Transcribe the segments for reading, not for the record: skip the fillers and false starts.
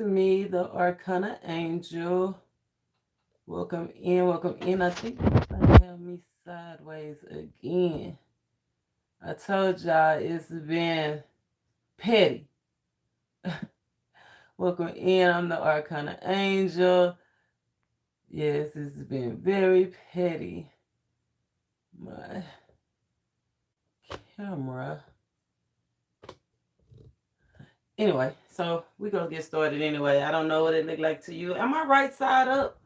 me, the ArcanaAngel. Welcome in, welcome in. I think this thing have me sideways again. I told y'all it's been petty. Welcome in, I'm the ArcanaAngel. Yes, it's been very petty. My camera. Anyway, so we're going to get started anyway. I don't know what it look like to you. Am I right side up?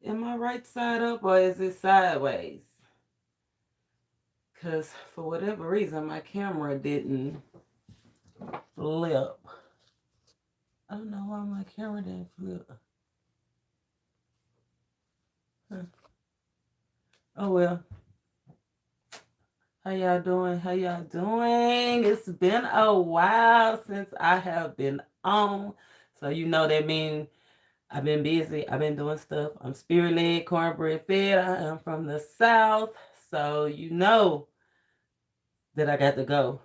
Am I right side up or is it sideways? Because for whatever reason, my camera didn't flip. I don't know why my camera didn't flip. Huh. Oh, well. How y'all doing? How y'all doing? It's been a while since I have been on. So you know that means I've been busy. I've been doing stuff. I'm spirit-led, cornbread fed. I am from the South. So you know that I got to go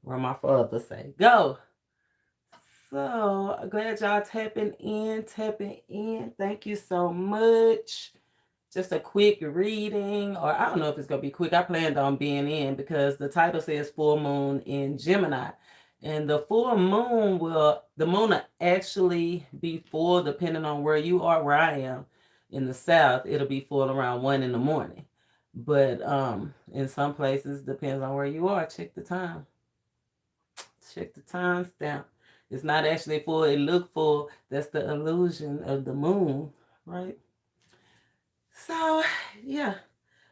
where my father say, go. So glad y'all tapping in. Thank you so much. Just a quick reading, or I don't know if it's going to be quick. I planned on being in because the title says full moon in Gemini. And the full moon the moon will actually be full depending on where you are. Where I am in the South, it'll be full around 1 in the morning. But in some places, depends on where you are. Check the time. Check the time stamp. It's not actually full. It look full. That's the illusion of the moon, right? So, yeah.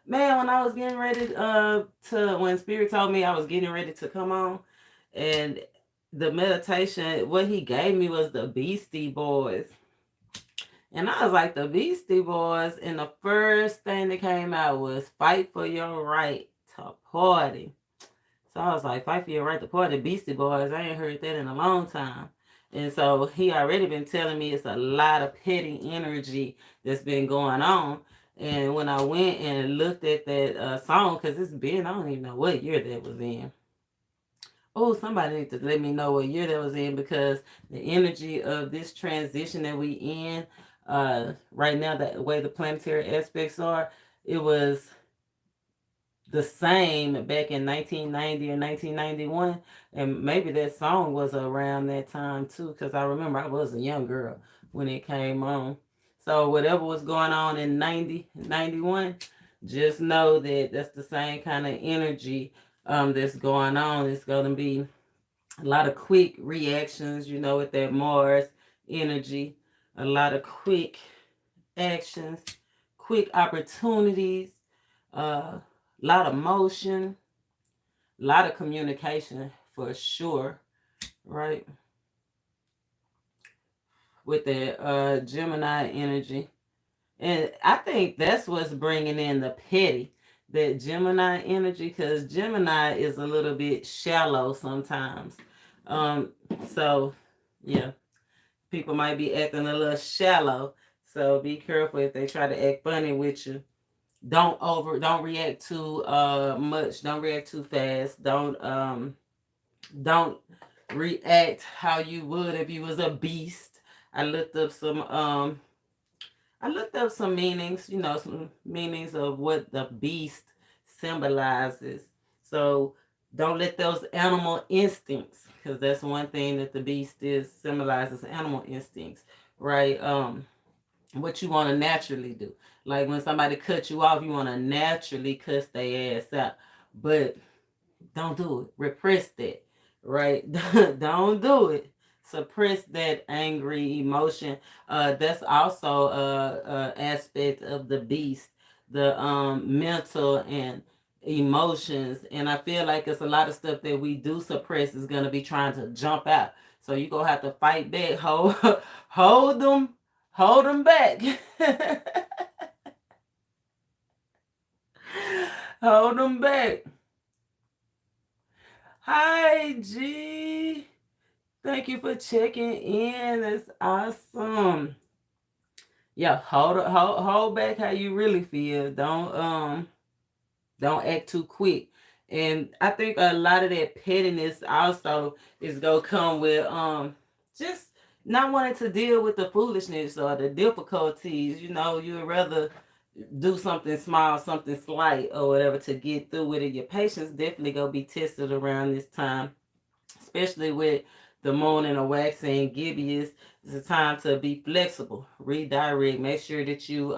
Man, when I was getting ready when Spirit told me I was getting ready to come on, and the meditation, what he gave me was the Beastie Boys. And I was like, the Beastie Boys, and the first thing that came out was Fight for Your Right to Party. So I was like, Fight for Your Right to Party, Beastie Boys. I ain't heard that in a long time. And so he already been telling me it's a lot of petty energy that's been going on. And when I went and looked at that song, because it's been, I don't even know what year that was in. Oh, somebody needs to let me know what year that was in, because the energy of this transition that we in right now, the way the planetary aspects are, it was the same back in 1990 or 1991, and maybe that song was around that time too, because I remember I was a young girl when it came on. So whatever was going on in 90, 91, just know that that's the same kind of energy that's going on. It's going to be a lot of quick reactions, with that Mars energy, a lot of quick actions, quick opportunities, a lot of motion, a lot of communication for sure, right? With that Gemini energy. And I think that's what's bringing in the petty, that Gemini energy, because Gemini is a little bit shallow sometimes. So, yeah, people might be acting a little shallow. So be careful if they try to act funny with you. Don't react too much. Don't react too fast. Don't react how you would if you was a beast. I looked up some meanings, some meanings of what the beast symbolizes. So don't let those animal instincts, because that's one thing that the beast symbolizes, animal instincts, right? What you want to naturally do. Like when somebody cuts you off, you want to naturally cuss their ass out. But don't do it. Repress that, right? Don't do it. Suppress that angry emotion. That's also a aspect of the beast, the mental and emotions. And I feel like it's a lot of stuff that we do suppress is going to be trying to jump out. So you're going to have to fight back. Hold them back. Hold them back. Hi, G. Thank you for checking in. That's awesome. Yeah, hold back how you really feel. Don't act too quick. And I think a lot of that pettiness also is gonna come with just not wanting to deal with the foolishness or the difficulties. You know, you would rather do something small, something slight, or whatever to get through with it. Your patience definitely gonna be tested around this time, especially with the moon and the waxing Gibeus. It's a time to be flexible, redirect, make sure that you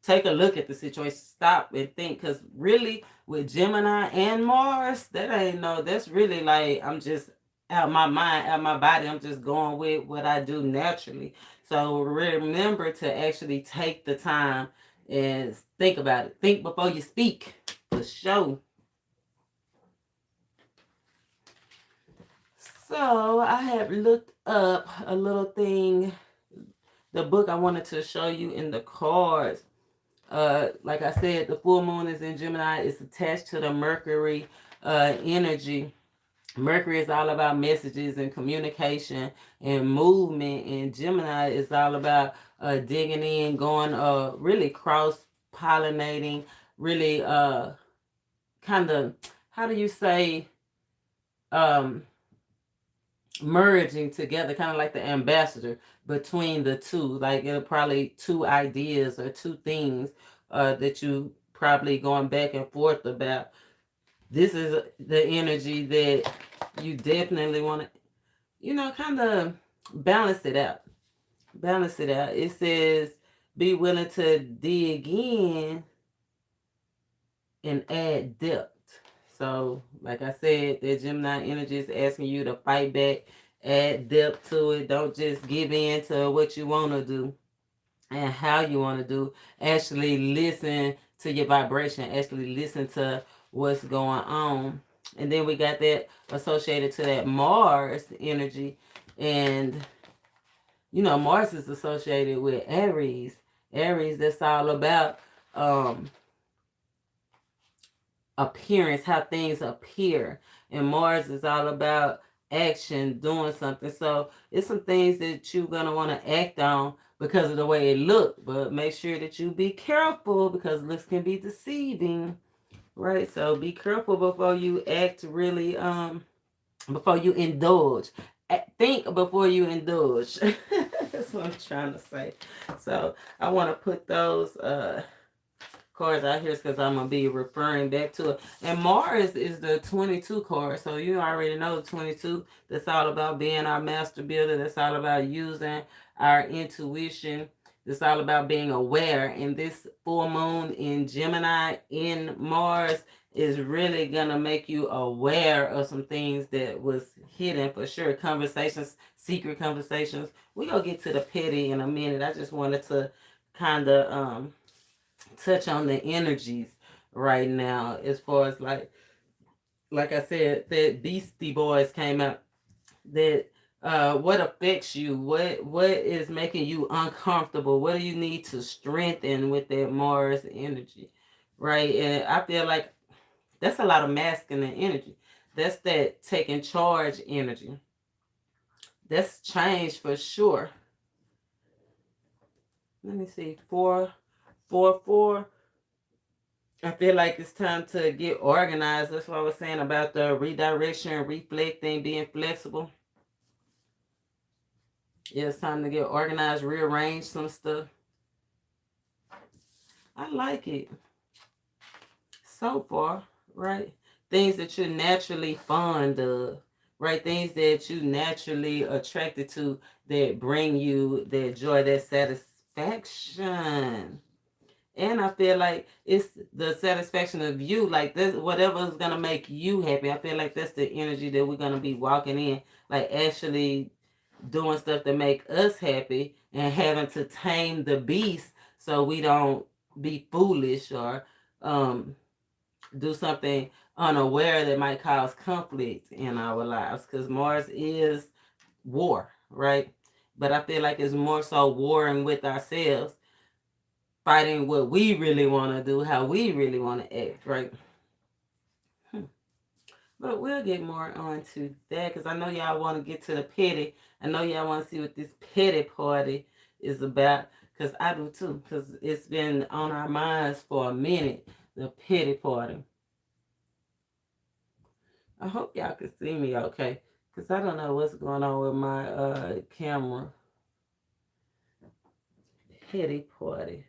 take a look at the situation, stop and think, because really with Gemini and Mars, that ain't no, that's really like I'm just out my mind, out my body. I'm just going with what I do naturally. So remember to actually take the time and think about it. Think before you speak. For sure. So I have looked up a little thing, the book I wanted to show you in the cards. Like I said, the full moon is in Gemini. It's attached to the Mercury energy. Mercury is all about messages and communication and movement, and Gemini is all about digging in, going really cross pollinating, really kind of, how do you say, um merging together, kind of like the ambassador between the two. Like it'll probably two ideas or two things that you probably going back and forth about. This is the energy that you definitely want to, you know, kind of balance it out. Balance it out. It says be willing to dig in and add depth. So, like I said, the Gemini energy is asking you to fight back, add depth to it. Don't just give in to what you want to do and how you want to do. Actually listen to your vibration. Actually listen to what's going on. And then we got that associated to that Mars energy. And, you know, Mars is associated with Aries. Aries, that's all about appearance, how things appear. And Mars is all about action, doing something. So it's some things that you're going to want to act on because of the way it look. But make sure that you be careful because looks can be deceiving. Right? So be careful before you act really, before you indulge. Think before you indulge. That's what I'm trying to say. So I want to put those cards out here because I'm gonna be referring back to it. And Mars is the 22 card, so you already know the 22. That's all about being our master builder. That's all about using our intuition. It's all about being aware. And this full moon in Gemini in Mars is really gonna make you aware of some things that was hidden for sure. Conversations, secret conversations. We're gonna get to the petty in a minute. I just wanted to kind of touch on the energies right now, as far as like I said, that Beastie Boys came out, that what affects you, what is making you uncomfortable, what do you need to strengthen with that Mars energy, right? And I feel like that's a lot of masculine energy. That's that taking charge energy. That's change for sure. Let me see, 444. I feel like it's time to get organized. That's what I was saying about the redirection, reflecting, being flexible. Yeah, it's time to get organized, rearrange some stuff. I like it so far, right? Things that you're naturally fond of, right? Things that you naturally attracted to that bring you that joy, that satisfaction. And I feel like it's the satisfaction of you, like this, whatever is gonna make you happy. I feel like that's the energy that we're gonna be walking in, like actually doing stuff that make us happy and having to tame the beast so we don't be foolish or do something unaware that might cause conflict in our lives. Because Mars is war, right? But I feel like it's more so warring with ourselves, fighting what we really want to do, how we really want to act, right? But we'll get more on to that because I know y'all want to get to the petty. I know y'all want to see what this petty party is about because I do too, because it's been on our minds for a minute, the petty party. I hope y'all can see me okay. Because I don't know what's going on with my camera. Petty party.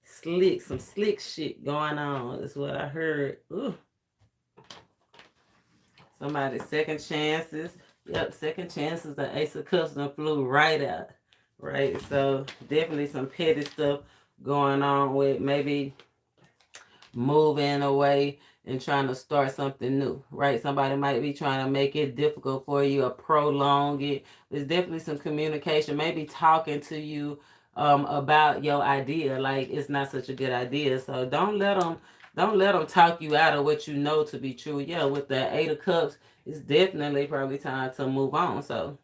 Some slick shit going on is what I heard. Ooh. Somebody's second chances. Yep, second chances. The Ace of Cups done flew right out. Right? So definitely some petty stuff going on with maybe moving away and trying to start something new, right? Somebody might be trying to make it difficult for you or prolong it. There's definitely some communication, maybe talking to you about your idea, like it's not such a good idea. So don't let them talk you out of what you know to be true. Yeah, with the Eight of Cups, it's definitely probably time to move on. So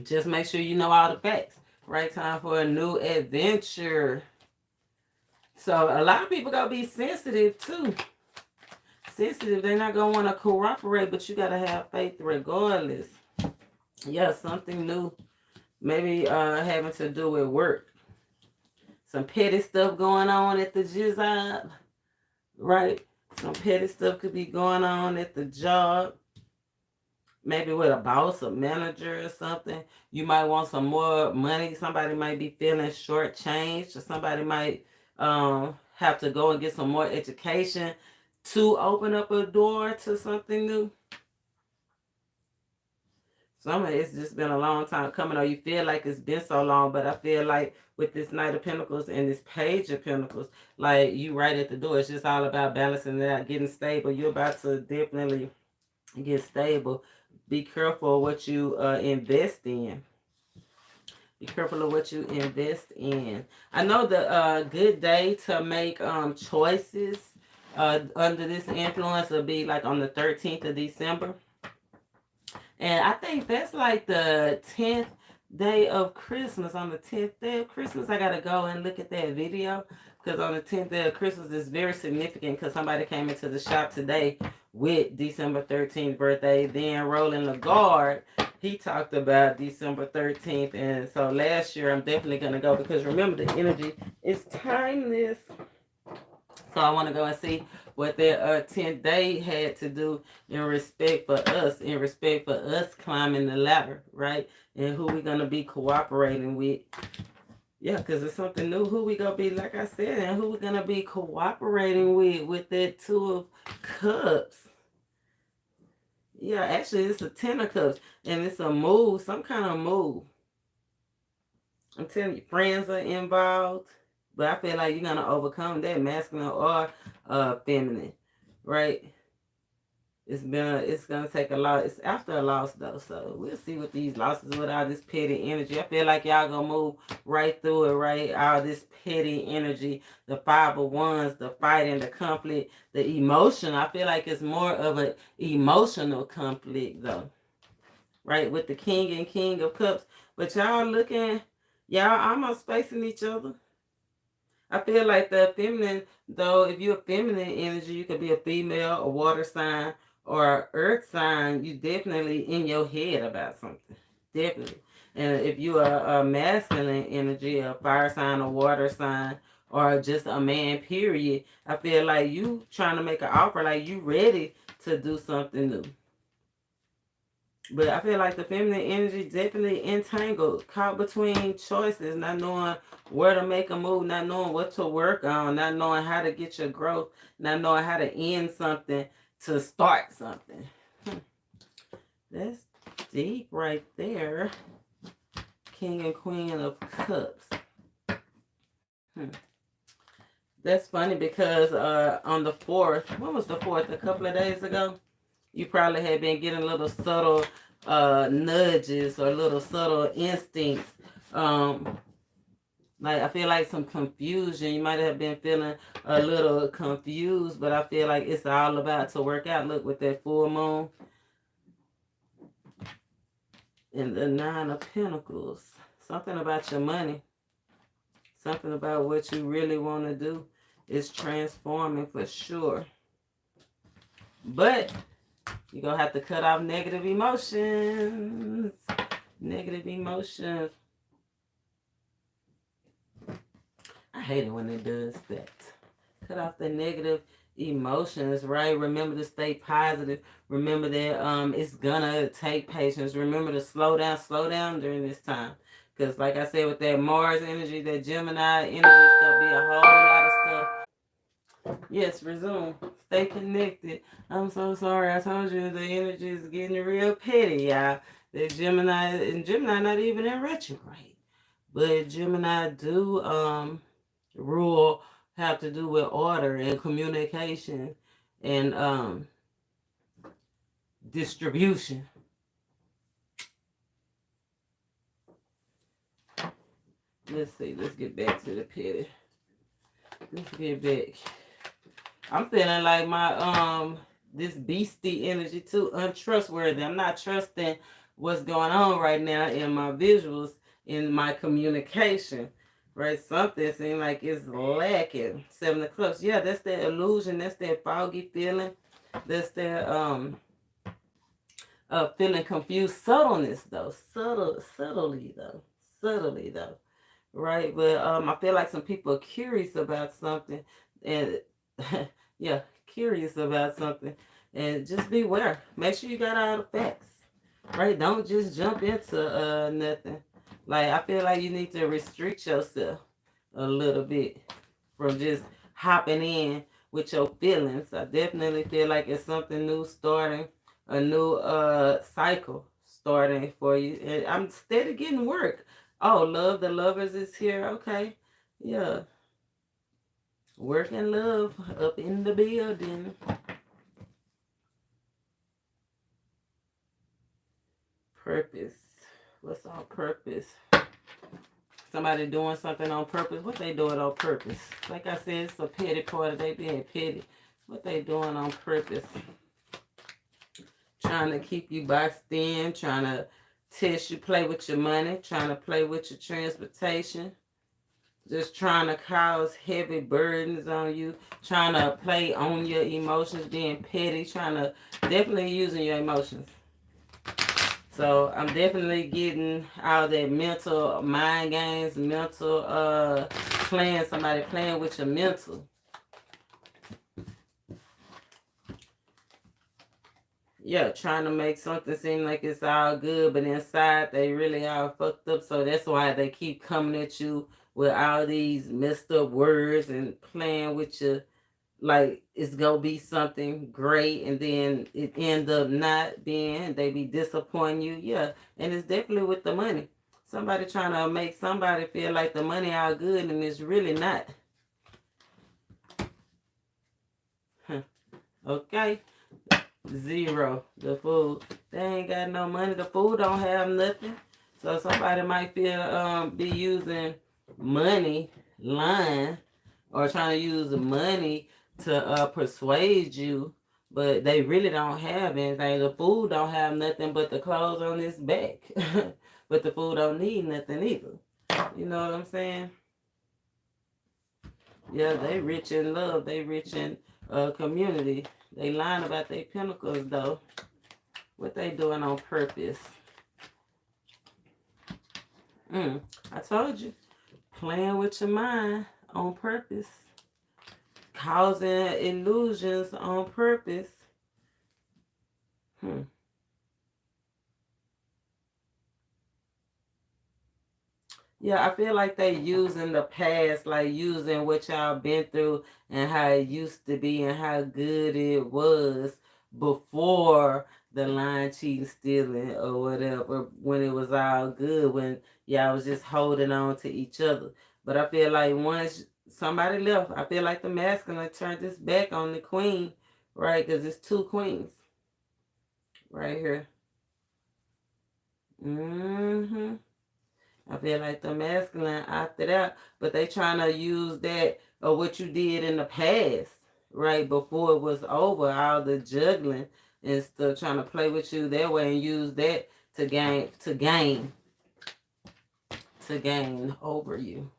just make sure you know all the facts. Right time for a new adventure. So a lot of people gonna be sensitive too. Sensitive, they're not gonna want to cooperate, but you gotta have faith regardless. Yeah, something new. Maybe having to do with work. Some petty stuff going on at the job, right? Some petty stuff could be going on at the job. Maybe with a boss, a manager, or something. You might want some more money. Somebody might be feeling shortchanged, or somebody might have to go and get some more education to open up a door to something new. Some of it's just been a long time coming, or you feel like it's been so long, but I feel like with this Knight of Pentacles and this Page of Pentacles, like you right at the door. It's just all about balancing it out, getting stable. You're about to definitely get stable. Be careful of what you invest in. Be careful of what you invest in. I know the good day to make choices under this influence will be like on the 13th of December. And I think that's like the 10th day of Christmas. On the 10th day of Christmas, I got to go and look at that video. Because on the 10th day of Christmas is very significant because somebody came into the shop today with December 13th birthday. Then Roland Lagarde, he talked about December 13th. And so last year, I'm definitely going to go because remember, the energy is timeless. So I want to go and see what their 10th day had to do in respect for us climbing the ladder, right? And who we're going to be cooperating with. Yeah, because it's something new. Who we going to be, like I said, and who we're going to be cooperating with that Two of Cups. Yeah, actually, it's a 10 of Cups, and it's a move, some kind of move. I'm telling you, friends are involved. But I feel like you're going to overcome that, masculine or feminine, right? It's going to take a lot. It's after a loss, though. So we'll see what these losses with all this petty energy. I feel like y'all going to move right through it, right? All this petty energy, the Five of Wands, the fighting, the conflict, the emotion. I feel like it's more of an emotional conflict, though, right? With the King and King of Cups. But y'all almost facing each other. I feel like the feminine, though, if you're a feminine energy, you could be a female, a water sign, or an earth sign. You definitely in your head about something. Definitely. And if you are a masculine energy, a fire sign, a water sign, or just a man, period, I feel like you trying to make an offer, like you ready to do something new. But I feel like the feminine energy definitely entangled, caught between choices, not knowing where to make a move, not knowing what to work on, not knowing how to get your growth, not knowing how to end something to start something. That's deep right there. King and Queen of Cups. That's funny because on the 4th, when was the 4th? A couple of days ago? You probably had been getting little subtle nudges or little subtle instincts. Like I feel like some confusion. You might have been feeling a little confused, but I feel like it's all about to work out. Look, with that full moon and the 9 of Pentacles. Something about your money. Something about what you really want to do is transforming for sure. But you're going to have to cut off negative emotions. Negative emotions. I hate it when it does that. Cut off the negative emotions, right? Remember to stay positive. Remember that it's gonna take patience. Remember to slow down during this time. Because like I said, with that Mars energy, that Gemini energy, it's gonna be a whole lot of stuff. Yes, resume. Stay connected. I'm so sorry. I told you the energy is getting real petty, y'all. That Gemini and Gemini not even in retrograde. But Gemini do rule have to do with order and communication and distribution. Let's see. Let's get back to the petty. Let's get back. I'm feeling like my this beastie energy too untrustworthy. I'm not trusting what's going on right now in my visuals, in my communication. Right? Something seems like it's lacking. 7 of Cups. Yeah, that's that illusion. That's that foggy feeling. That's that feeling confused. Subtleness though. Subtly though. Right? But I feel like some people are curious about something, and yeah, curious about something, and just beware. Make sure you got all the facts. Right? Don't just jump into nothing. Like I feel like you need to restrict yourself a little bit from just hopping in with your feelings. I definitely feel like it's something new starting, a new cycle starting for you. And I'm steady getting work. Oh, love, the lovers is here. Okay. Yeah. Work and love up in the building. Purpose. What's on purpose? Somebody doing something on purpose. What they doing on purpose? Like I said, it's a petty part of they being petty. What they doing on purpose? Trying to keep you boxed in, trying to test you, play with your money, trying to play with your transportation, just trying to cause heavy burdens on you, trying to play on your emotions, being petty, trying to definitely using your emotions. So I'm definitely getting all that mental mind games, mental playing, somebody playing with your mental. Yeah, trying to make something seem like it's all good, but inside they really are fucked up. So that's why they keep coming at you with all these messed up words and playing with you like it's gonna be something great, and then it end up not being. They be disappointing you. Yeah, and it's definitely with the money. Somebody trying to make somebody feel like the money all good, and it's really not. Okay. 0. The food. They ain't got no money. The food don't have nothing. So somebody might feel be using money, lying, or trying to use money to persuade you, but they really don't have anything. The food don't have nothing but the clothes on this back. But the food don't need nothing either. You know what I'm saying? Yeah, they rich in love. They rich in community. They lying about their pinnacles though. What they doing on purpose? I told you. Playing with your mind on purpose. Causing illusions on purpose. Yeah, I feel like they using the past, like using what y'all been through and how it used to be and how good it was before the lying, cheating, stealing, or whatever, when it was all good, when y'all was just holding on to each other. But I feel like once somebody left, I feel like the masculine turned this back on the queen, right? Because it's 2 queens right here. I feel like the masculine opted out, but they trying to use that or what you did in the past, right, before it was over, all the juggling and stuff, trying to play with you that way and use that to gain over you.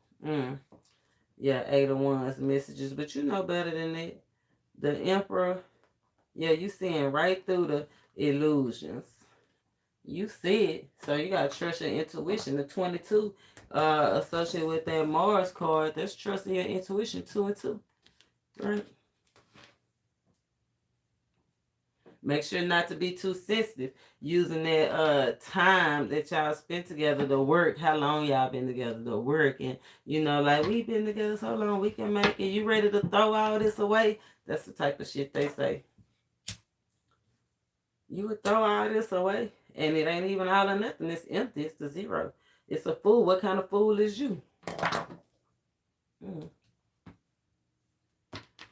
Yeah, 8 of Wands messages, but you know better than that. The Emperor, yeah, you seeing right through the illusions. You see it, so you gotta trust your intuition. The 22 associated with that Mars card, that's trusting your intuition. 2 and 2, right? Make sure not to be too sensitive. Using that time that y'all spent together to work, how long y'all been together to work, and you know, like we've been together so long, we can make it. You ready to throw all this away? That's the type of shit they say. You would throw all this away, and it ain't even all or nothing. It's empty. It's the zero. It's a fool. What kind of fool is you?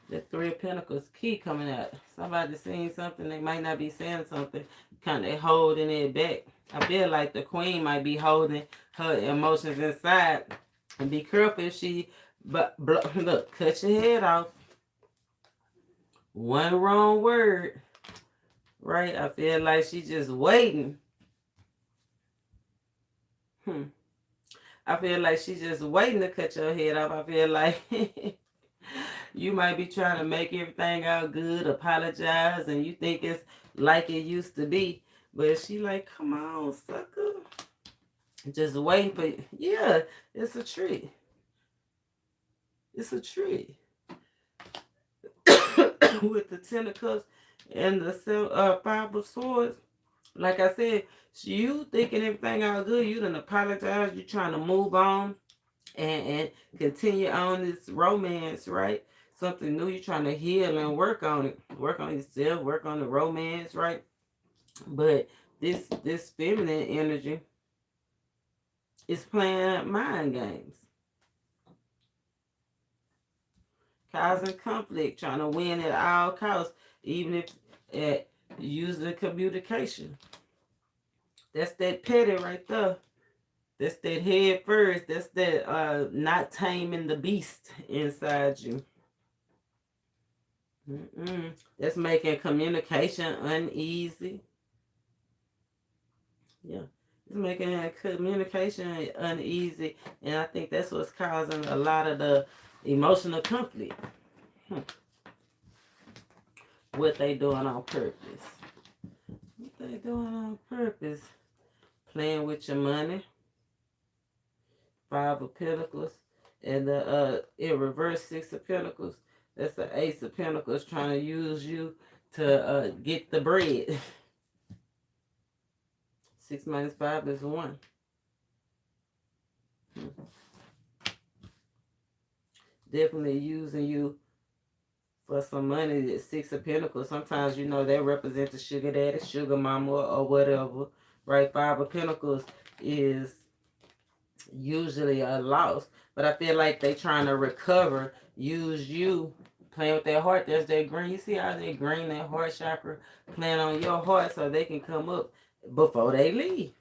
The Three of Pentacles key coming out. Somebody saying something. They might not be saying something. Kind of holding it back. I feel like the Queen might be holding her emotions inside. And be careful if she... But look, cut your head off. One wrong word. Right? I feel like she's just waiting. I feel like she's just waiting to cut your head off. I feel like... You might be trying to make everything out good, apologize, and you think it's like it used to be. But she like, come on, sucker. Just waiting for you. Yeah, it's a trick. It's a trick. With the Ten of Cups and the Five of Swords. Like I said, you thinking everything out good. You done apologize. You trying to move on and continue on this romance, right? Something new, you're trying to heal and work on it. Work on yourself, work on the romance, right? But this feminine energy is playing mind games. Causing conflict, trying to win at all costs, even if at using communication. That's that petty right there. That's that head first. That's that not taming the beast inside you. That's making communication uneasy. Yeah. It's making communication uneasy. And I think that's what's causing a lot of the emotional conflict. What they doing on purpose. What they doing on purpose. Playing with your money. Five of Pentacles. And the in reverse Six of Pentacles. That's the Ace of Pentacles trying to use you to get the bread. 6 minus 5 is 1. Definitely using you for some money. The Six of Pentacles. Sometimes, you know, they represent the sugar daddy, sugar mama, or whatever. Right? Five of Pentacles is usually a loss. But I feel like they trying to recover, use you. Playing with their heart. There's that green. You see how they green, that heart chakra, playing on your heart so they can come up before they leave.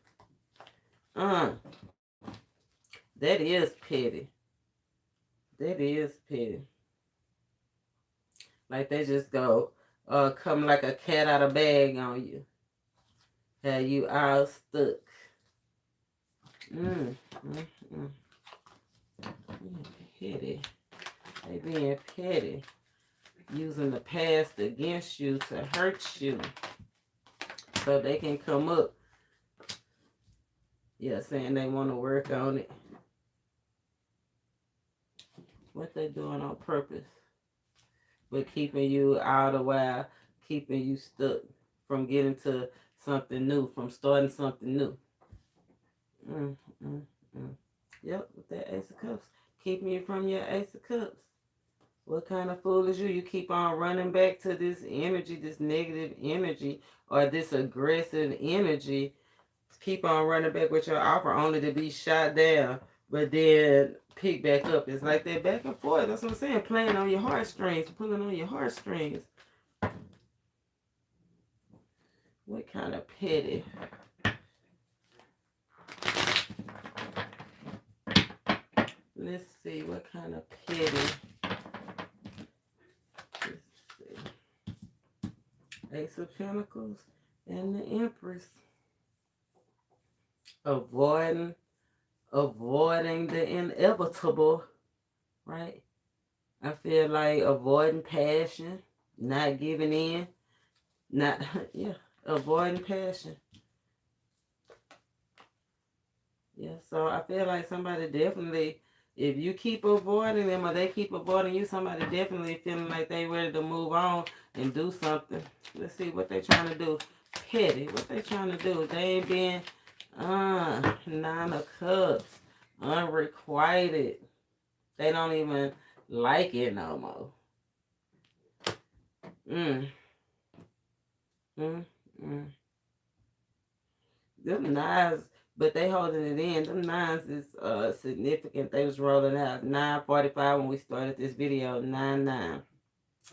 That is petty. That is petty. Like they just go come like a cat out of bag on you. Have you all stuck. Petty. They being petty. Using the past against you to hurt you. So they can come up. Yeah, saying they want to work on it. What they doing on purpose. But keeping you out a while. Keeping you stuck. From getting to something new. From starting something new. Yep, with that Ace of Cups. Keeping you from your Ace of Cups. What kind of fool is you? You keep on running back to this energy, this negative energy, or this aggressive energy. Keep on running back with your offer only to be shot down, but then pick back up. It's like that back and forth. That's what I'm saying. Playing on your heartstrings, pulling on your heartstrings. What kind of petty? Let's see. What kind of petty? Ace of Pentacles and the Empress. Avoiding the inevitable, right? I feel like avoiding passion, not giving in, avoiding passion. Yeah, so I feel like somebody definitely If you keep avoiding them or they keep avoiding you, somebody definitely feeling like they ready to move on and do something. Let's see what they trying to do. Petty. What they trying to do? They ain't being 9 of Cups. Unrequited. They don't even like it no more. Them nines, but they holding it in. Them nines is significant. They was rolling out 9:45 when we started this video. 9-9.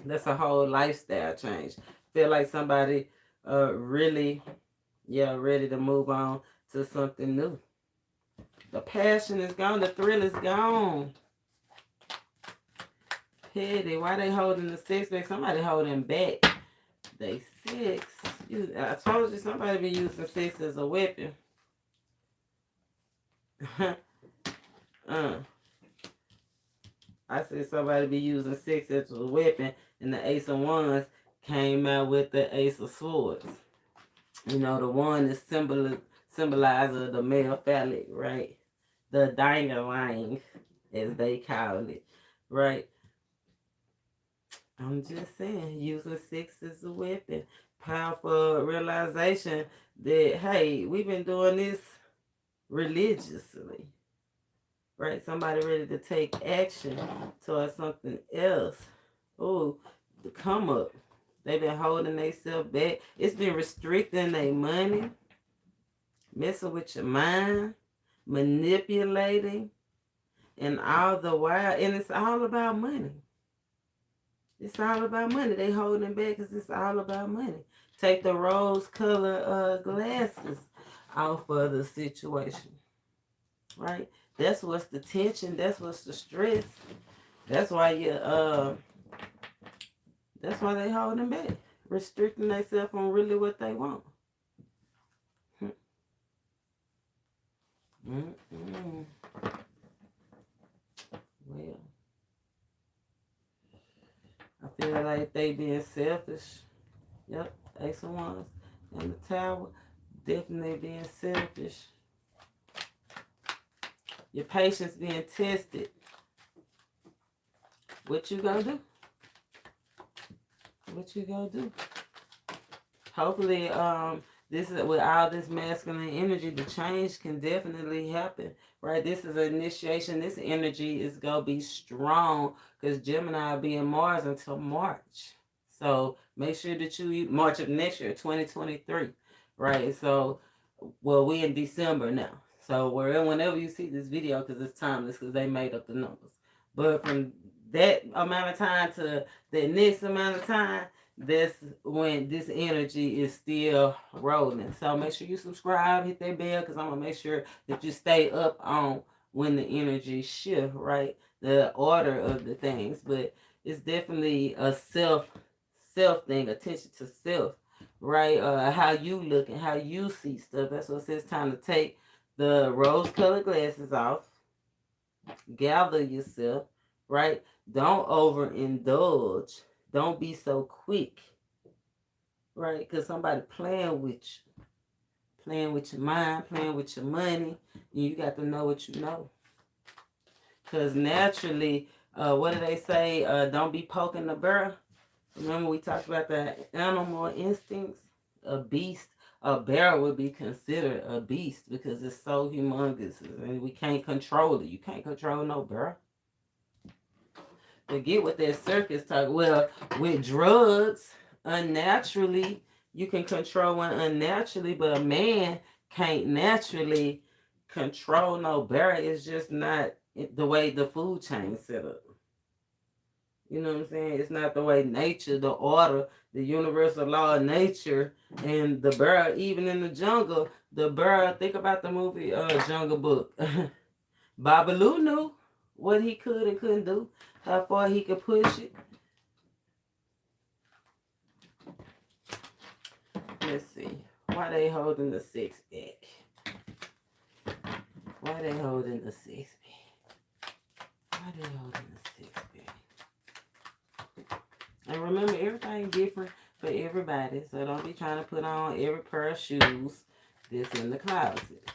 That's a whole lifestyle change. Feel like somebody really, ready to move on to something new. The passion is gone. The thrill is gone. Petty. Why they holding the 6 back? Somebody holding back. They 6. I told you somebody be using 6 as a weapon. I said somebody be using 6 as a weapon, and the Ace of Wands came out with the Ace of Swords. You know, the one is symbolizer the male phallic, right? The ding-a-ling, as they call it, right? I'm just saying, using 6 as a weapon. Powerful realization that, hey, we've been doing this religiously. Right? Somebody ready to take action towards something else. Oh, the come up. They've been holding themselves back. It's been restricting their money, messing with your mind, manipulating, and all the while, and it's all about money. It's all about money. They holding back because it's all about money. Take the rose color glasses off of the situation. Right? That's what's the tension. That's what's the stress. That's why that's why they holding back. Restricting themselves on really what they want. Well, I feel like they being selfish. Yep, Ace of Wands and the Tower. Definitely being selfish. Your patience being tested. What you gonna do? What you gonna do? Hopefully, this is with all this masculine energy, the change can definitely happen. Right? This is an initiation. This energy is gonna be strong because Gemini will be in Mars until March. So make sure that you March of next year, 2023. Right? So, well, we in December now. So whenever you see this video, because it's timeless, because they made up the numbers. But from that amount of time to the next amount of time, that's when this energy is still rolling. So make sure you subscribe, hit that bell, because I'm going to make sure that you stay up on when the energy shift, right? The order of the things. But it's definitely a self thing, attention to self, right? How you look and how you see stuff. That's what it says, time to take the rose-colored glasses off. Gather yourself, right? Don't overindulge. Don't be so quick, right? Because somebody playing with you. Playing with your mind, playing with your money. And you got to know what you know. Because naturally, what do they say? Don't be poking the bear. Remember we talked about the animal instincts? A beast. A bear would be considered a beast because it's so humongous and we can't control it. You can't control no bear. Forget what that circus talk. Well, with drugs, unnaturally, you can control one unnaturally, but a man can't naturally control no bear. It's just not the way the food chain set up. You know what I'm saying? It's not the way nature, the order, the universal law of nature, and the bird, even in the jungle, the bird, think about the movie Jungle Book. Babaloo knew what he could and couldn't do, how far he could push it. Let's see. Why they holding the 6 back? Why they holding the 6 back? Why they holding the 6 back? And remember, everything different for everybody. So don't be trying to put on every pair of shoes that's in the closet.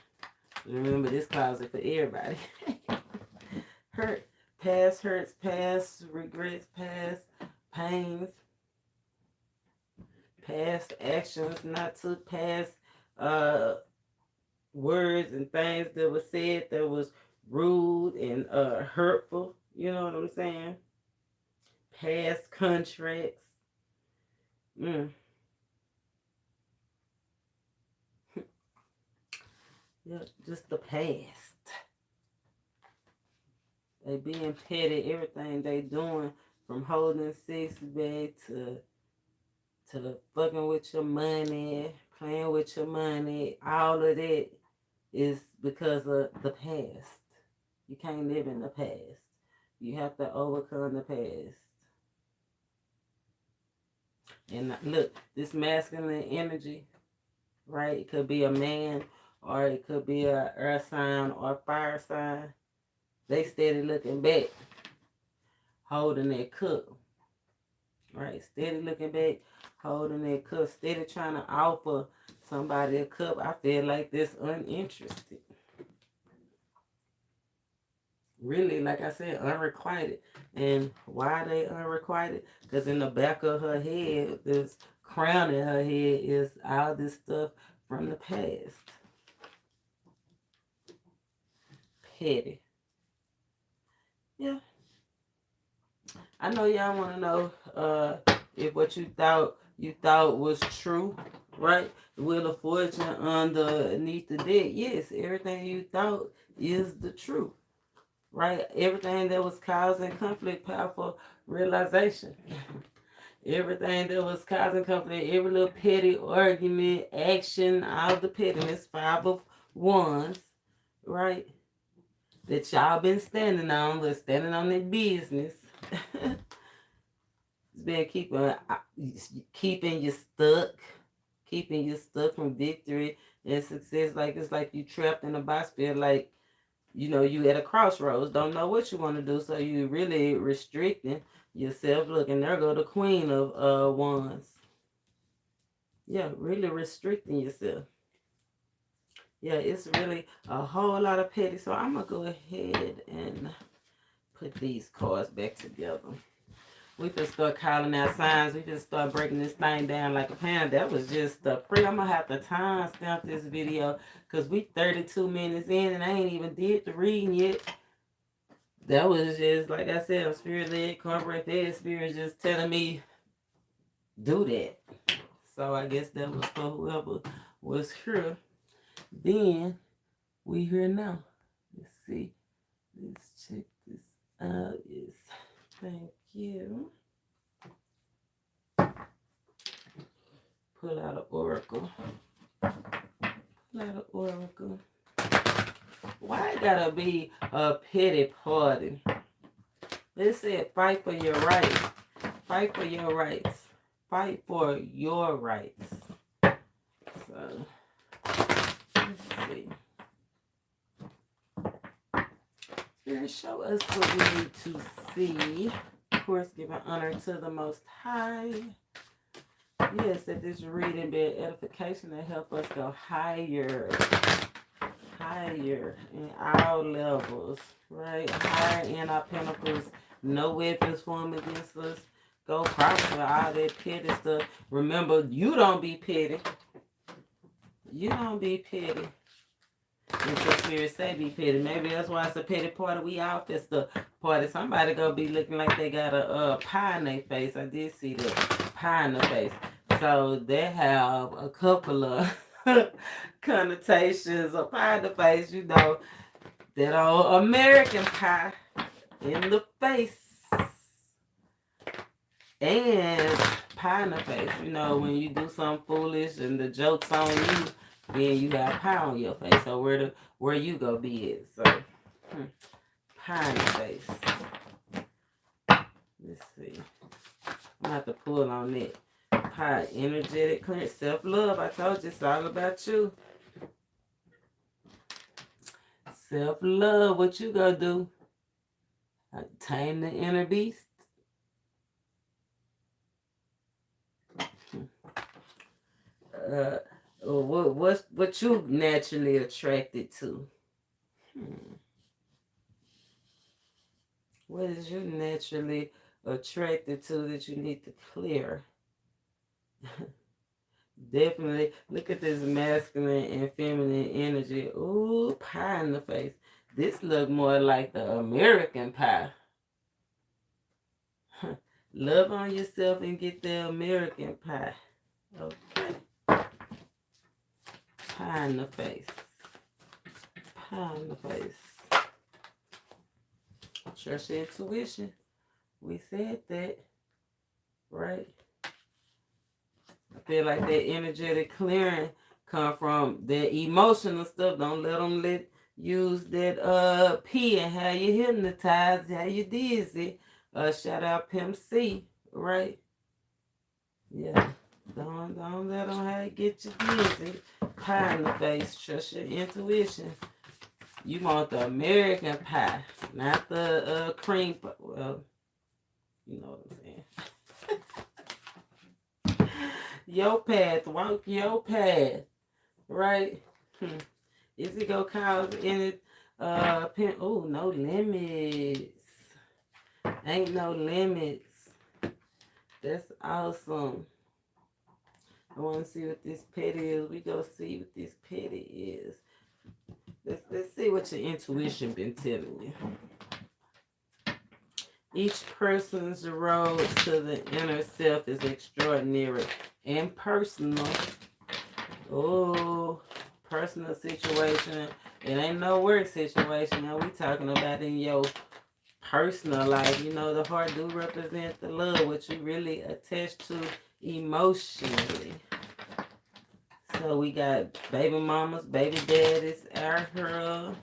Remember, this closet for everybody. hurt, past hurts, past regrets, past pains, past actions not took, past words and things that were said that was rude and hurtful. You know what I'm saying? Past contracts. Mm. Yeah, just the past. They being petty, everything they doing from holding six back to fucking with your money, playing with your money, all of that is because of the past. You can't live in the past. You have to overcome the past. And look, this masculine energy, right? It could be a man or it could be a earth sign or fire sign. They steady looking back, holding their cup. Right? Steady looking back, holding their cup, steady trying to offer somebody a cup. I feel like this uninterested. Really, like I said, unrequited. And why are they unrequited? Because in the back of her head, this crown in her head is all this stuff from the past. Petty. Yeah. I know y'all want to know if what you thought was true, right? The Wheel of Fortune underneath the deck. Yes, everything you thought is the truth, right? Everything that was causing conflict, powerful realization. Everything that was causing conflict, every little petty argument, action, all the pettiness, 5 of Wands, right? That y'all been standing on, but standing on their business. It's been keeping you stuck from victory and success. Like it's like you trapped in a box. Feel like you at a crossroads. Don't know what you want to do, so you really restricting yourself. Look, and there go the Queen of Wands. Yeah, really restricting yourself. Yeah, it's really a whole lot of petty. So I'm gonna go ahead and put these cards back together. We can start calling out signs. We can start breaking this thing down like a pound. That was just the pre. I'm going to have to time stamp this video because we 32 minutes in and I ain't even did the reading yet. That was just, like I said, I'm spirit-led, corporate fed. Spirit just telling me, do that. So I guess that was for whoever was here. Then, we here now. Let's see. Let's check this out. Yes. Thank you. Pull out an oracle. Why it gotta be a pity party? They said fight for your rights. Fight for your rights. Fight for your rights. So, let's see. Spirit, show us what we need to see. Of course, giving honor to the Most High. Yes, that this reading be an edification to help us go higher in all levels, right? Higher in our pinnacles. No weapons formed against us. Go prosper all that petty stuff. Remember, you don't be petty. You don't be petty. Until Spirit say be petty. Maybe that's why it's a petty party. We all fist the party. Somebody gonna be looking like they got a pie in their face. I did see that pie in the face. So they have a couple of connotations of pie in the face. That old American pie in the face. And pie in the face. When you do something foolish and the joke's on you, then you got pie on your face. So where you go be it? So pie in the face. Let's see. I'm gonna have to pull on that. Pie, energetic, clearance, self-love. I told you it's all about you. Self-love. What you gonna do? Tame the inner beast. What you naturally attracted to? What is you naturally attracted to that you need to clear? Definitely look at this masculine and feminine energy. Ooh, pie in the face. This look more like the American pie. Love on yourself and get the American pie. Okay. Pie in the face. Pie in the face. Trust your intuition. We said that, right? I feel like that energetic clearing come from that emotional stuff. Don't let them use that P and how you hypnotized, how you dizzy. Shout out Pimp C, right? Yeah. Don't let them how you get you dizzy. Pie in the face. Trust your intuition. You want the American pie, not the cream pie. Well, you know what I'm saying. Your path, walk your path, right? Is it gonna cause any oh, no limits. Ain't no limits. That's awesome. I want to see what this petty is. We go see what this petty is. Let's see what your intuition been telling you. Each person's road to the inner self is extraordinary and personal. Oh, personal situation. It ain't no work situation. Now we talking about in your personal life. You know, the heart do represent the love, what you really attached to emotionally. So we got baby mamas, baby daddies out here.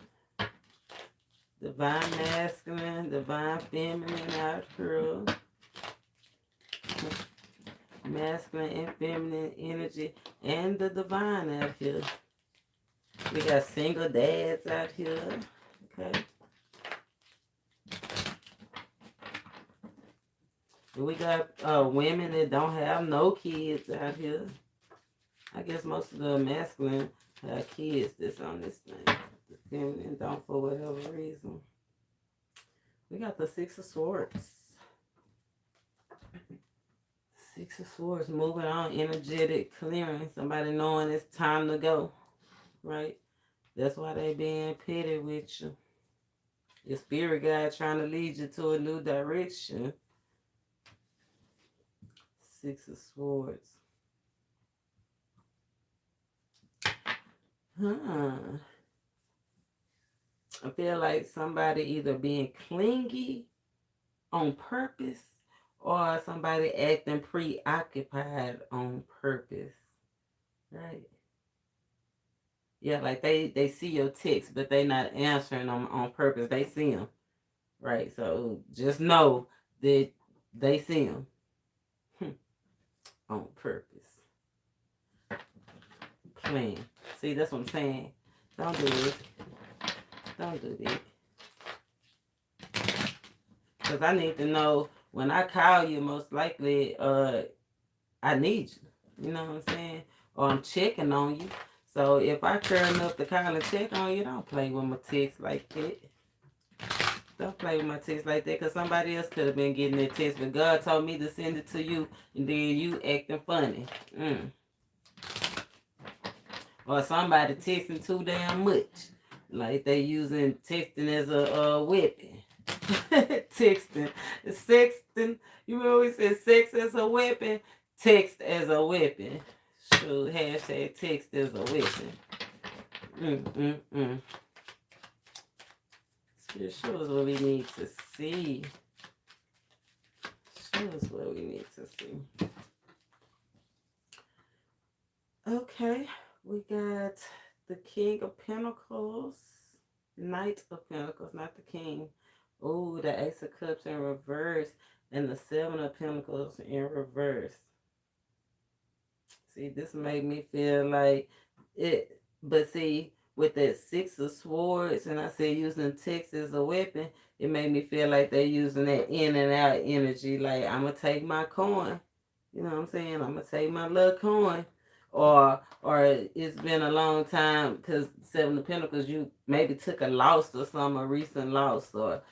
Divine masculine, divine feminine out here. Masculine and feminine energy and the divine out here. We got single dads out here. Okay. We got women that don't have no kids out here. I guess most of the masculine have kids that's on this thing. The feminine don't for whatever reason. We got the Six of Swords. Six of Swords, moving on, energetic clearing. Somebody knowing it's time to go, right? That's why they being petty with you. Your spirit guide trying to lead you to a new direction. Six of Swords. I feel like somebody either being clingy on purpose or somebody acting preoccupied on purpose, right? Yeah, like they see your text, but they not answering them on purpose. They see them, right? So just know that they see them on purpose. Plan. See, that's what I'm saying. Don't do it. Don't do that. Because I need to know when I call you, most likely I need you. You know what I'm saying? Or I'm checking on you. So if I turn up the call and check on you, don't play with my text like that. Don't play with my text like that, because somebody else could have been getting that text, but God told me to send it to you, and then you acting funny. Or somebody texting too damn much. Like they using texting as a weapon. Texting. Sexting. You remember we said sex as a weapon? Text as a weapon. So hashtag text as a weapon. Show us what we need to see. Show us what we need to see. Okay, we got the King of Pentacles, Knight of Pentacles, not the King. Oh, the Ace of Cups in reverse, and the Seven of Pentacles in reverse. See, this made me feel like it, but see, with that Six of Swords, and I said using text as a weapon, it made me feel like they're using that in and out energy. Like, I'm going to take my coin. You know what I'm saying? I'm going to take my little coin. or it's been a long time, because Seven of Pentacles, you maybe took a loss or some, a recent loss, or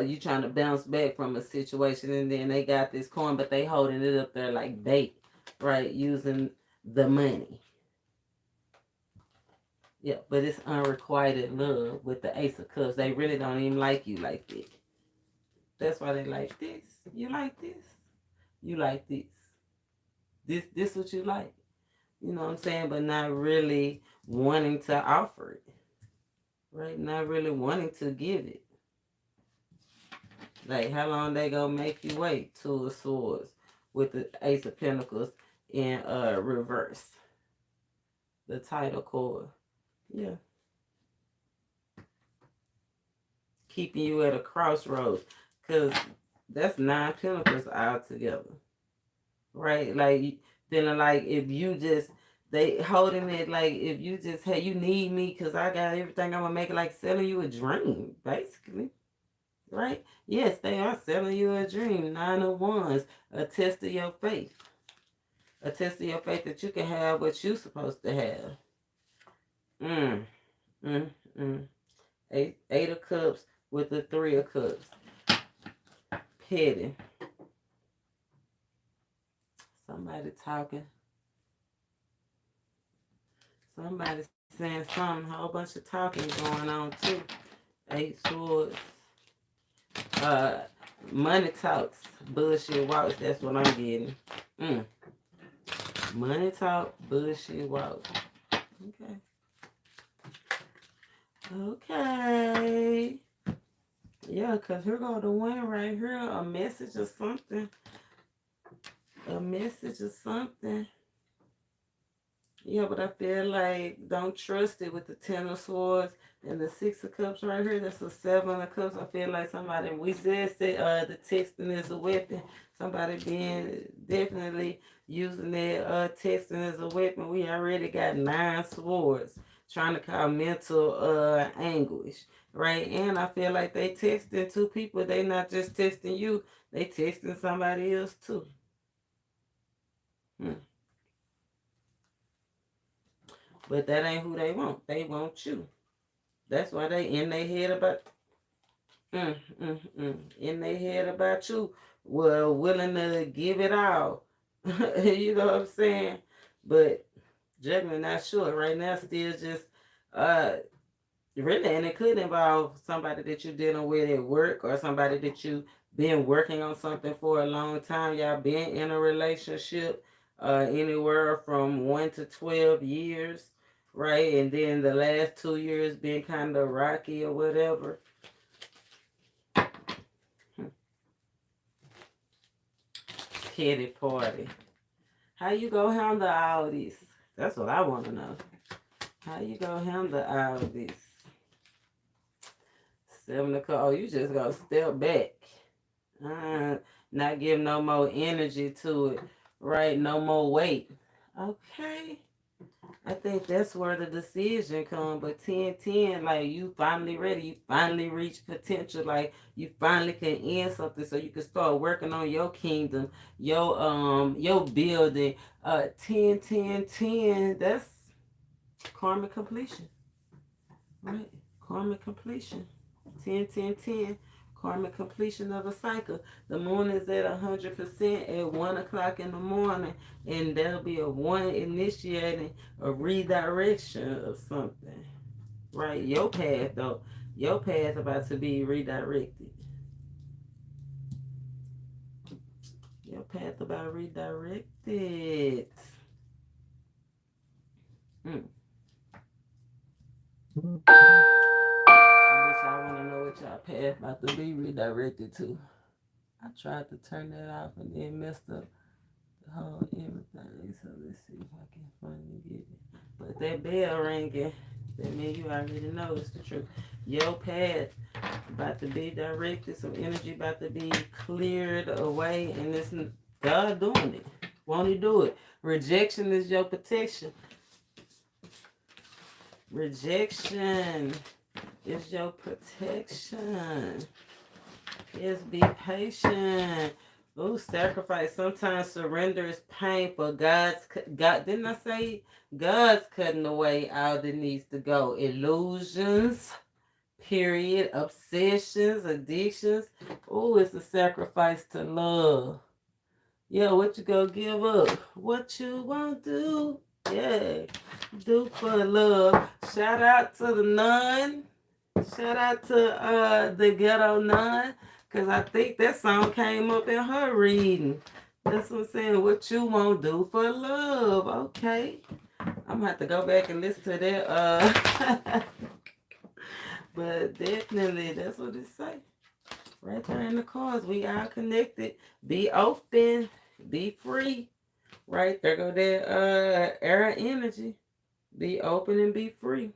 you trying to bounce back from a situation, and then they got this coin, but they holding it up there like bait, right? Using the money. Yeah, but it's unrequited love with the Ace of Cups. They really don't even like you like that. That's why they like this. You like this. You like this. This what you like. You know what I'm saying? But not really wanting to offer it. Right? Not really wanting to give it. Like, how long they gonna make you wait? Two of Swords with the Ace of Pentacles in reverse. The title card. Yeah. Keeping you at a crossroads. Because that's 9 Pentacles all together. Right? Like, feeling like if you just, they holding it like if you just, hey, you need me because I got everything, I'm going to make it, like selling you a dream, basically. Right? Yes, they are selling you a dream. 9 of Wands, a test of your faith. A test of your faith that you can have what you're supposed to have. Eight of Cups with the 3 of Cups. Petty. Somebody talking. Somebody saying something. A whole bunch of talking going on too. 8 Swords. Money talks. Bullshit walks. That's what I'm getting. Money talk. Bullshit walks. Okay. Okay. Yeah, because here go the one right here. A message or something. A message or something. Yeah, but I feel like don't trust it with the 10 of Swords and the 6 of Cups right here. That's a 7 of Cups. I feel like somebody, we said the texting is a weapon. Somebody being definitely using their texting as a weapon. We already got 9 swords trying to cause mental anguish, right? And I feel like they texting 2 people. They not just texting you. They texting somebody else too. But that ain't who they want. They want you. That's why they in their head about in their head about you. Well, willing to give it all. You know what I'm saying? But Gemini not sure. Right now still just really, and it could involve somebody that you're dealing with at work, or somebody that you been working on something for a long time. Y'all been in a relationship anywhere from 1 to 12 years, right? And then the last 2 years been kind of rocky or whatever. Kitty party. How you gonna handle all this? That's what I want to know. How you gonna handle all this? 7 of Cups. Oh, you just gonna step back. Not give no more energy to it. Right? No more weight. Okay. I think that's where the decision comes. But 10-10, like, you finally ready. You finally reach potential. Like, you finally can end something so you can start working on your kingdom, your building. 10-10-10, that's karmic completion. Right? Karmic completion. 10-10-10. Karmic completion of a cycle. The moon is at 100% at 1 o'clock in the morning, and that'll be a 1 initiating a redirection of something. Right? Your path, though. Your path about to be redirected. Your path about redirected. I want to know what y'all path about to be redirected to. I tried to turn that off and then messed up the whole everything. So let's see if I can finally get it. But that bell ringing, that means you already know it's the truth. Your path about to be directed, some energy about to be cleared away, and it's God doing it. Won't he do it? Rejection is your protection. Rejection is your protection. Yes, be patient. Oh, sacrifice. Sometimes surrender is painful. God, didn't I say God's cutting away all that needs to go? Illusions, period, obsessions, addictions. Oh, it's a sacrifice to love. Yeah, what you gonna give up? What you won't do? Yeah, do for love. Shout out to the nun. Shout out to the ghetto nun, cause I think that song came up in her reading. That's what I'm saying. What you won't do for love? Okay, I'm gonna have to go back and listen to that. But definitely, that's what it say. Right there in the cards, we are connected. Be open, be free. Right there go that era energy. Be open and be free.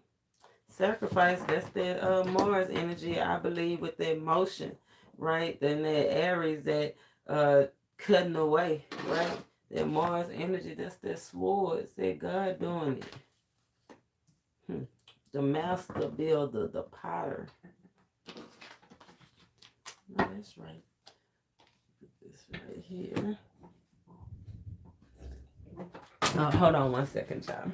Sacrifice, that's that Mars energy, I believe, with that motion, right? Then that Aries, that cutting away, right? That Mars energy, that's that sword. Say God doing it. The master builder, the potter. No, that's right. Put this right here. Hold on 1 second, child.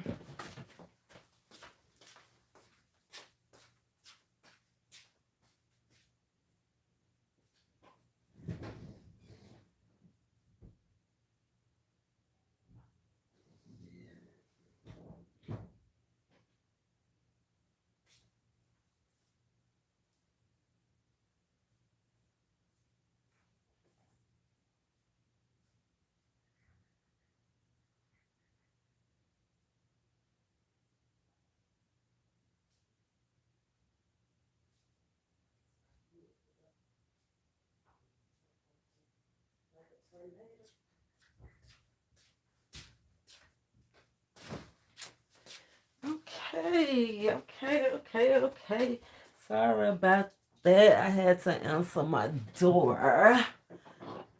Okay. Sorry about that. I had to answer my door.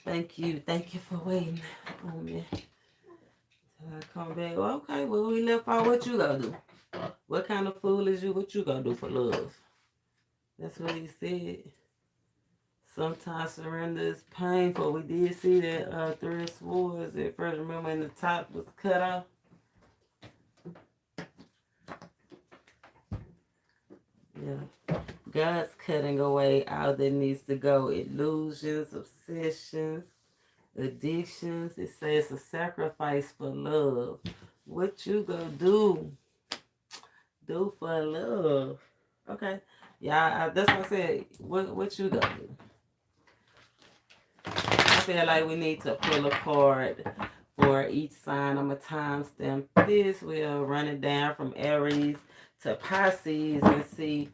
Thank you for waiting on me. Till I come back. Okay, well, we left out. What you gonna do? What kind of fool is you? What you gonna do for love? That's what he said. Sometimes surrender is painful. We did see that Three of Swords at first. Remember, when the top was cut off? Yeah. God's cutting away all that needs to go. Illusions, obsessions, addictions. It says a sacrifice for love. What you gonna do? Do for love. Okay. Yeah, that's what I said. What you gonna do? I feel like we need to pull a card for each sign. I'm going to timestamp this. We'll run it down from Aries to Pisces and see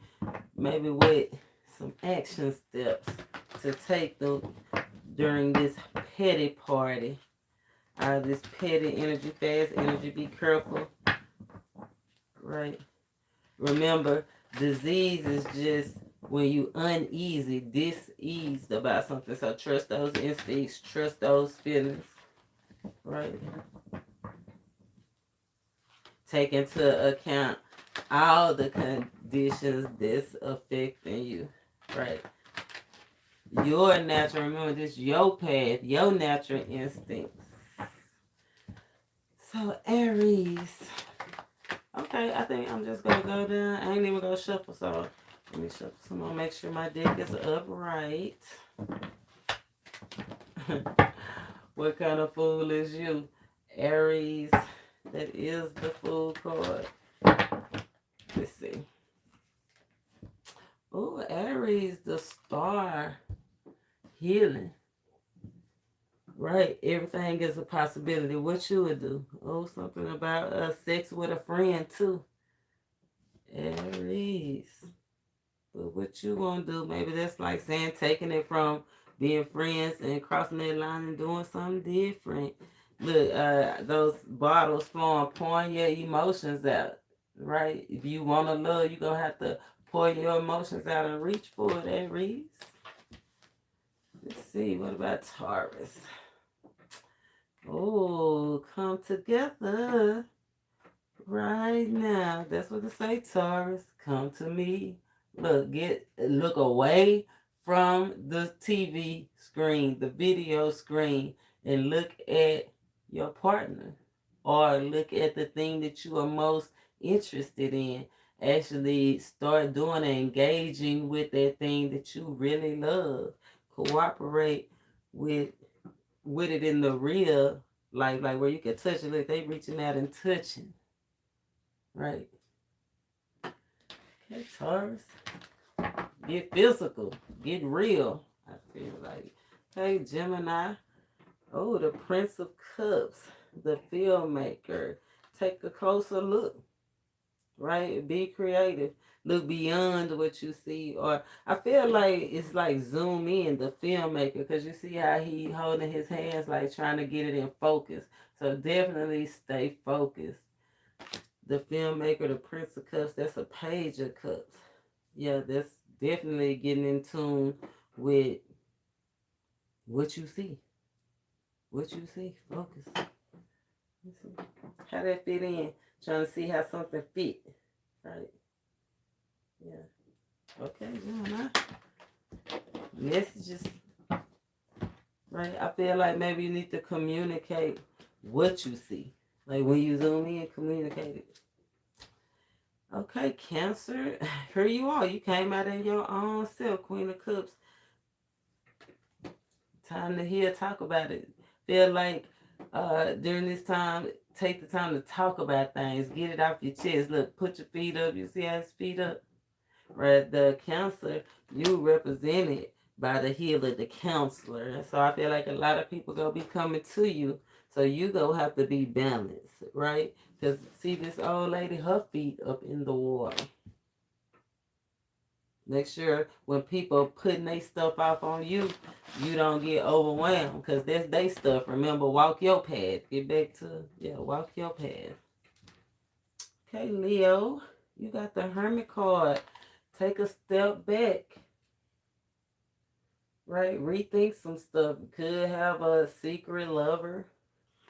maybe what some action steps to take during this petty party. This petty energy, fast energy, be careful. Right? Remember, disease is just when you uneasy, diseased about something. So trust those instincts, trust those feelings. Right? Take into account all the conditions that's affecting you. Right? Your natural, remember this, your path, your natural instincts. So Aries. Okay, I think I'm just gonna go down. I ain't even gonna shuffle, so let me shuffle some more. Make sure my deck is upright. What kind of fool is you? Aries, that is the Fool card. Let's see. Oh, Aries, the Star, healing. Right, everything is a possibility. What you would do? Oh, something about sex with a friend too. Aries. But what you gonna do? Maybe that's like saying taking it from being friends and crossing that line and doing something different. Look, those bottles pouring your emotions out. Right? If you want to love, you're gonna have to pour your emotions out and reach for it, Aries. Let's see, what about Taurus? Oh, come together right now. That's what it say, Taurus. Come to me. Look away from the TV screen, the video screen, and look at your partner, or look at the thing that you are most interested in. Actually start doing and engaging with that thing that you really love. Cooperate with it in the real, like where you can touch it. Look, they reaching out and touching. Right. Okay, Taurus. Get physical. Get real. I feel like. Hey, Gemini. Oh, the Prince of Cups. The filmmaker. Take a closer look. Right? Be creative. Look beyond what you see. Or I feel like it's like zoom in, the filmmaker, because you see how he holding his hands, like trying to get it in focus. So definitely stay focused. The filmmaker, the Prince of Cups, that's a Page of Cups. Yeah, that's definitely getting in tune with what you see. What you see. Focus. Let's see. How that fit in. Trying to see how something fit. Right. Yeah. Okay, Gemini. Messages. Right. I feel like maybe you need to communicate what you see. Like when you zoom in, communicate it. Okay, Cancer. Here you are. You came out in your own self, Queen of Cups. Time to hear, talk about it. Feel like during this time, take the time to talk about things. Get it off your chest. Look, put your feet up. You see how his feet up? Right? The Cancer, you represented by the healer, the counselor. So I feel like a lot of people gonna be coming to you. So you gonna have to be balanced, right? Because see this old lady, her feet up in the water. Make sure when people putting their stuff off on you, you don't get overwhelmed, because that's their stuff. Remember, walk your path. Get back to, walk your path. Okay, Leo, you got the Hermit card. Take a step back. Right? Rethink some stuff. Could have a secret lover.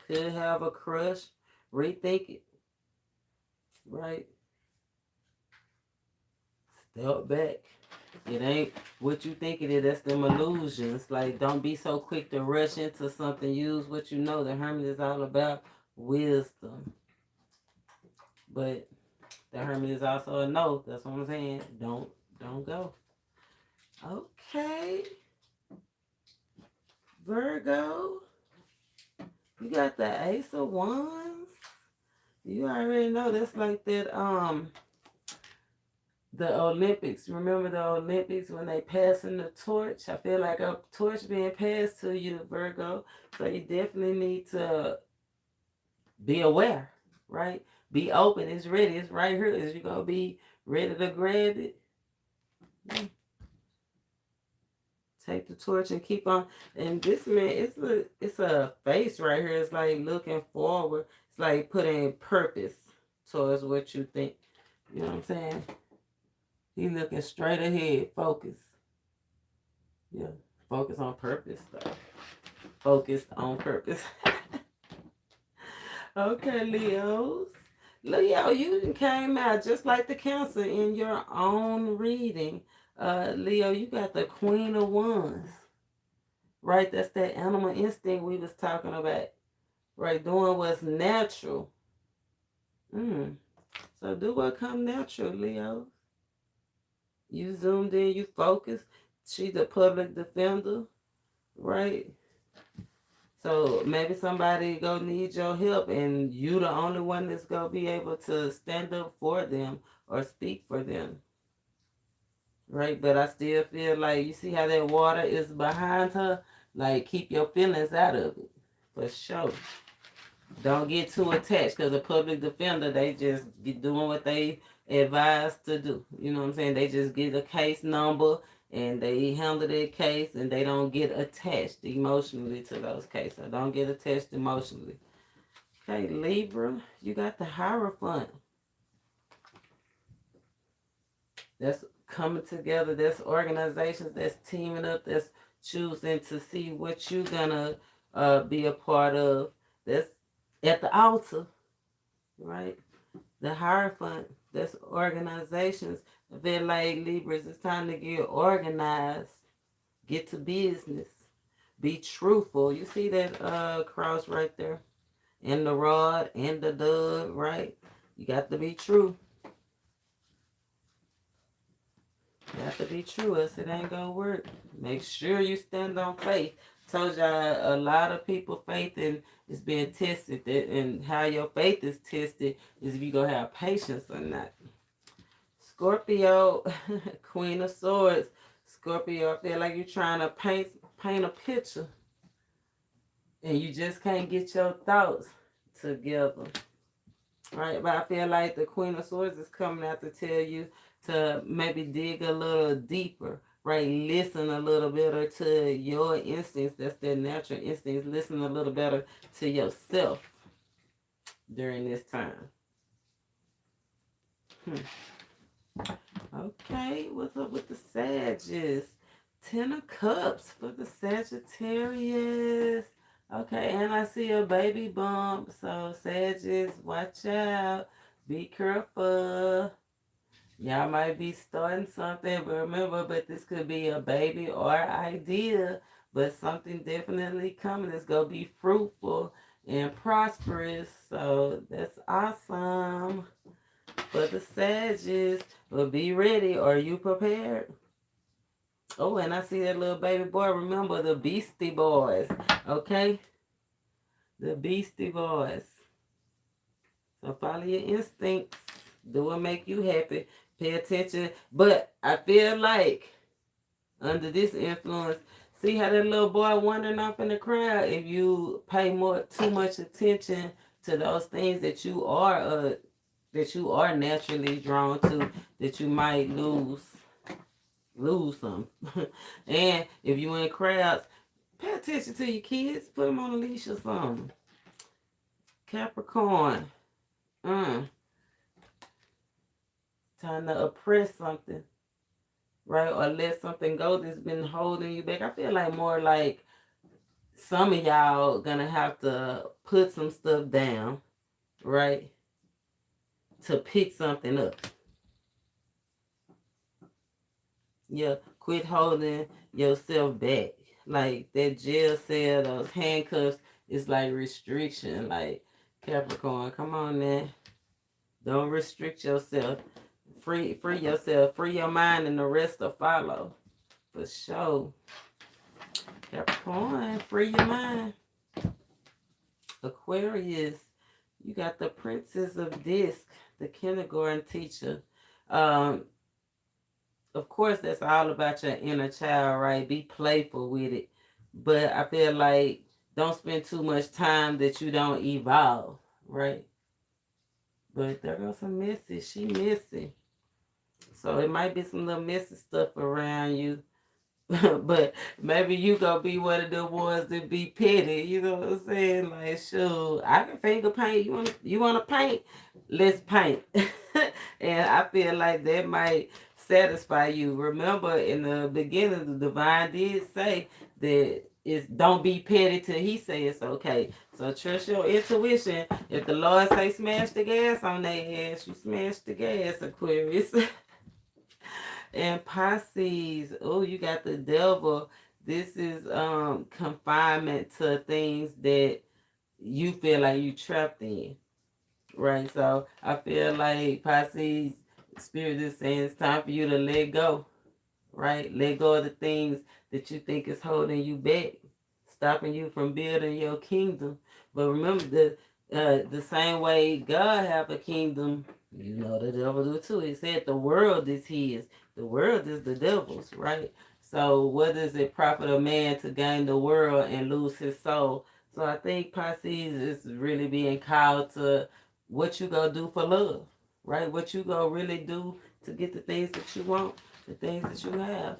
Could have a crush. Rethink it. Right? Step back. It ain't what you think it is. That's them illusions. Like, don't be so quick to rush into something. Use what you know. The Hermit is all about wisdom. But the Hermit is also a no. That's what I'm saying. Don't go. Okay. Virgo. You got the Ace of Wands. You already know that's like that, the Olympics. Remember the Olympics when they passing the torch? I feel like a torch being passed to you, Virgo. So you definitely need to be aware, right? Be open. It's ready. It's right here. Is you gonna be ready to grab it? Take the torch and keep on. And this man, it's a face right here. It's like looking forward. It's like putting purpose towards what you think. You know what I'm saying? He looking straight ahead. Focus. Yeah. Focus on purpose, though. Focused on purpose. Okay, Leos. Leo, you came out just like the Cancer in your own reading. Leo, you got the Queen of Wands. Right? That's that animal instinct we was talking about. Right? Doing what's natural. So do what come natural, Leo. You zoomed in, you focused. She's the public defender, right? So maybe somebody go need your help, and you the only one that's gonna be able to stand up for them or speak for them, right? But I still feel like, you see how that water is behind her. Like, keep your feelings out of it, for sure. Don't get too attached, because a public defender, they just be doing what they advised to do. You know what I'm saying? They just get a case number and they handle their case, and they don't get attached emotionally to those cases. So don't get attached emotionally. Okay, Libra, you got the Hierophant. That's coming together. That's organizations that's teaming up. That's choosing to see what you're gonna be a part of. That's at the altar, right? The Hierophant, that's organizations. I feel like Libras, it's time to get organized, Get to business. Be truthful. You see that cross right there? And the rod and the dove, right? You got to be true. You have to be true, else it ain't gonna work. Make sure you stand on faith. Told y'all a lot of people faith is being tested, and how your faith is tested is if you gonna have patience or not. Scorpio, Queen of Swords. Scorpio, I feel like you're trying to paint a picture, and you just can't get your thoughts together. Right, but I feel like the Queen of Swords is coming out to tell you to maybe dig a little deeper, right? Listen a little better to your instincts. That's their natural instincts. Listen a little better to yourself during this time. Okay, what's up with the Sagittarius? 10 of Cups for the Sagittarius. Okay, and I see a baby bump. So, Sagittarius, watch out. Be careful. Y'all might be starting something, but remember, this could be a baby or idea, but something definitely coming. It's going to be fruitful and prosperous. So, that's awesome. For the Sagittarius, well, be ready. Are you prepared? Oh, and I see that little baby boy. Remember the Beastie Boys, okay? The Beastie Boys. So follow your instincts. Do what make you happy. Pay attention. But I feel like under this influence, see how that little boy wandering off in the crowd? If you pay too much attention to those things that you are naturally drawn to, that you might lose some. And if you in crowds, pay attention to your kids. Put them on a leash or something. Capricorn. Time to oppress something, right? Or let something go that's been holding you back. I feel like more like some of y'all gonna have to put some stuff down, right? To pick something up. Yeah, quit holding yourself back. Like that jail cell, those handcuffs is like restriction. Like Capricorn, come on now. Don't restrict yourself. Free yourself. Free your mind, and the rest will follow. For sure. Capricorn, free your mind. Aquarius, you got the Princess of Disc, the kindergarten teacher. Of course, that's all about your inner child, right? Be playful with it. But I feel like don't spend too much time that you don't evolve, right? But there goes some Missy. She missing. So it might be some little messy stuff around you. But maybe you gonna be one of the ones that be petty. You know what I'm saying? Like, shoot, I can finger paint. You wanna paint? Let's paint. And I feel like that might satisfy you. Remember, in the beginning, the divine did say that it's don't be petty till he say it's okay. So trust your intuition. If the Lord say smash the gas on their ass, you smash the gas, Aquarius. And Pisces, oh, you got the devil. This is confinement to things that you feel like you trapped in, right? So I feel like Pisces spirit is saying it's time for you to let go, right? Let go of the things that you think is holding you back, stopping you from building your kingdom. But remember, the same way God have a kingdom, you know the devil do too. He said the world is his. The world is the devil's, right? So what does it profit a man to gain the world and lose his soul? So I think Pisces is really being called to what you gonna do for love, right? What you gonna really do to get the things that you want, the things that you have.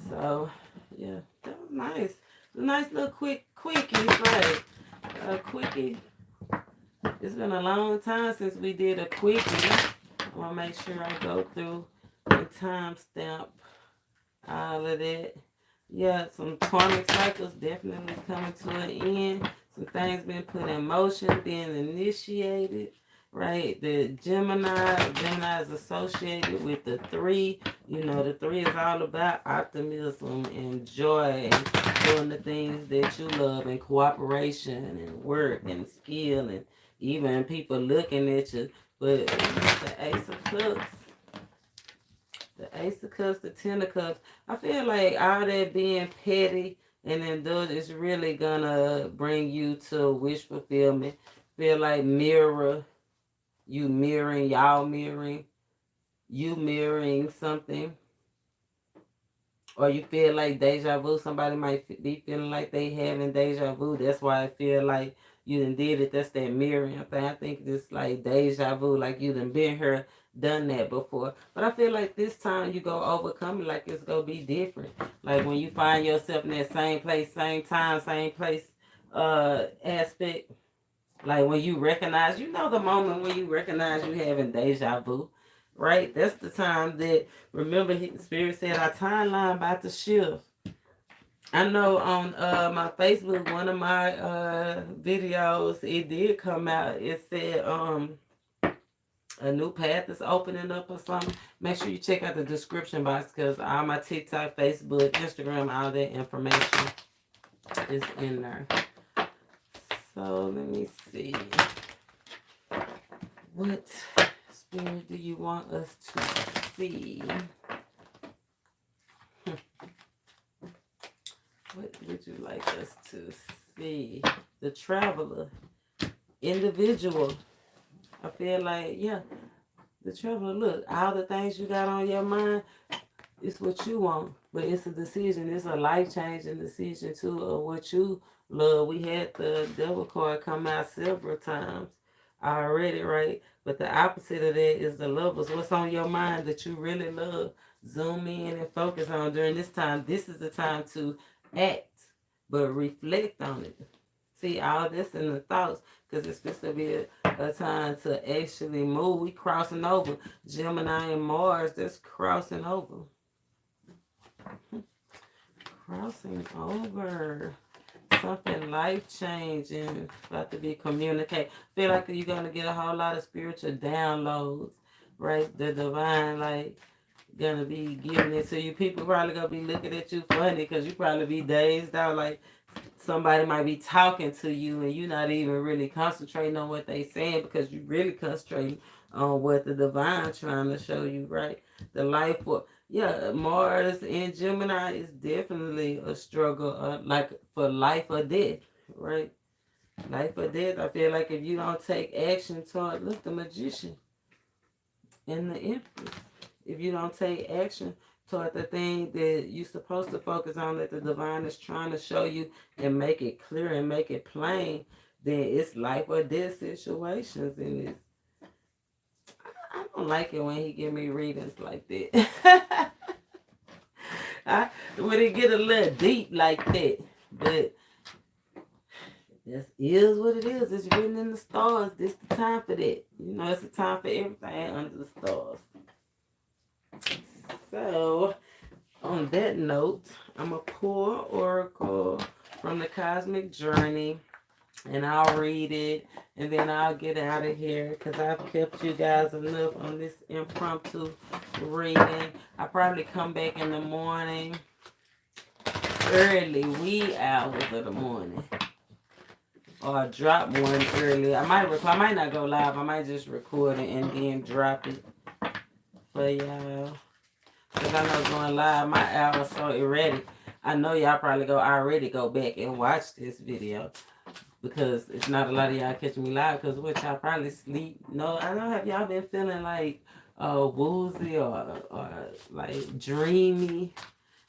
So yeah, that was nice. A nice little quickie, right? A quickie. It's been a long time since we did a quickie. I want to make sure I go through and timestamp all of that. Yeah, some karmic cycles definitely coming to an end. Some things been put in motion, being initiated. right? The Gemini is associated with the 3. You know, the 3 is all about optimism and joy and doing the things that you love and cooperation and work and skill and even people looking at you. But the Ace of Cups, the 10 of Cups, I feel like all that being petty and indulgent is really gonna bring you to wish fulfillment. Feel like y'all mirroring, you mirroring something, or you feel like deja vu. Somebody might be feeling like they having deja vu. That's why I feel like you done did it. That's that mirroring thing. I think it's like deja vu, like you done been here, done that before. But I feel like this time you go overcome it, like it's gonna be different. Like when you find yourself in that same place, same time, same place aspect. Like when you recognize, you know, the moment when you recognize you having deja vu, right? That's the time that, remember, Spirit said our timeline about to shift. I know on my Facebook, one of my videos, it did come out. It said a new path is opening up or something. Make sure you check out the description box because all my TikTok, Facebook, Instagram, all that information is in there. So let me see. What spirit do you want us to see? What would you like us to see? The traveler. Individual. I feel like, yeah, the traveler. Look, all the things you got on your mind, it's what you want. But it's a decision. It's a life-changing decision, too, of what you love. We had the devil card come out several times already, right? But the opposite of that is the lovers. What's on your mind that you really love? Zoom in and focus on during this time. This is the time to act, but reflect on it. See, all this in the thoughts, because it's supposed to be a time to actually move. We crossing over. Gemini and Mars, that's crossing over. Crossing over. Something life-changing about to be communicated. Feel like you're going to get a whole lot of spiritual downloads, right? The divine, like, gonna be giving it to you. People probably gonna be looking at you funny because you probably be dazed out. Like somebody might be talking to you and you're not even really concentrating on what they saying because you really concentrating on what the divine trying to show you, right? The life for, yeah, Mars and Gemini is definitely a struggle, like for life or death, right? Life or death. I feel like if you don't take action toward, look, the Magician and the Empress. If you don't take action toward the thing that you're supposed to focus on, that the divine is trying to show you and make it clear and make it plain, then it's life or death situations. And it's, I don't like it when he give me readings like that. When it get a little deep like that. But this is what it is. It's written in the stars. This the time for that. You know, it's a time for everything under the stars. So, on that note, I'm going to pull Oracle from the Cosmic Journey, and I'll read it, and then I'll get out of here because I've kept you guys enough on this impromptu reading. I'll probably come back in the morning, early, wee hours of the morning, or drop one early. I might not go live. I might just record it and then drop it for y'all. Because I know going live, my hour so erratic. I know y'all probably already go back and watch this video. Because it's not a lot of y'all catching me live. Because what, y'all probably sleep. No, I don't have y'all been feeling like woozy or like dreamy.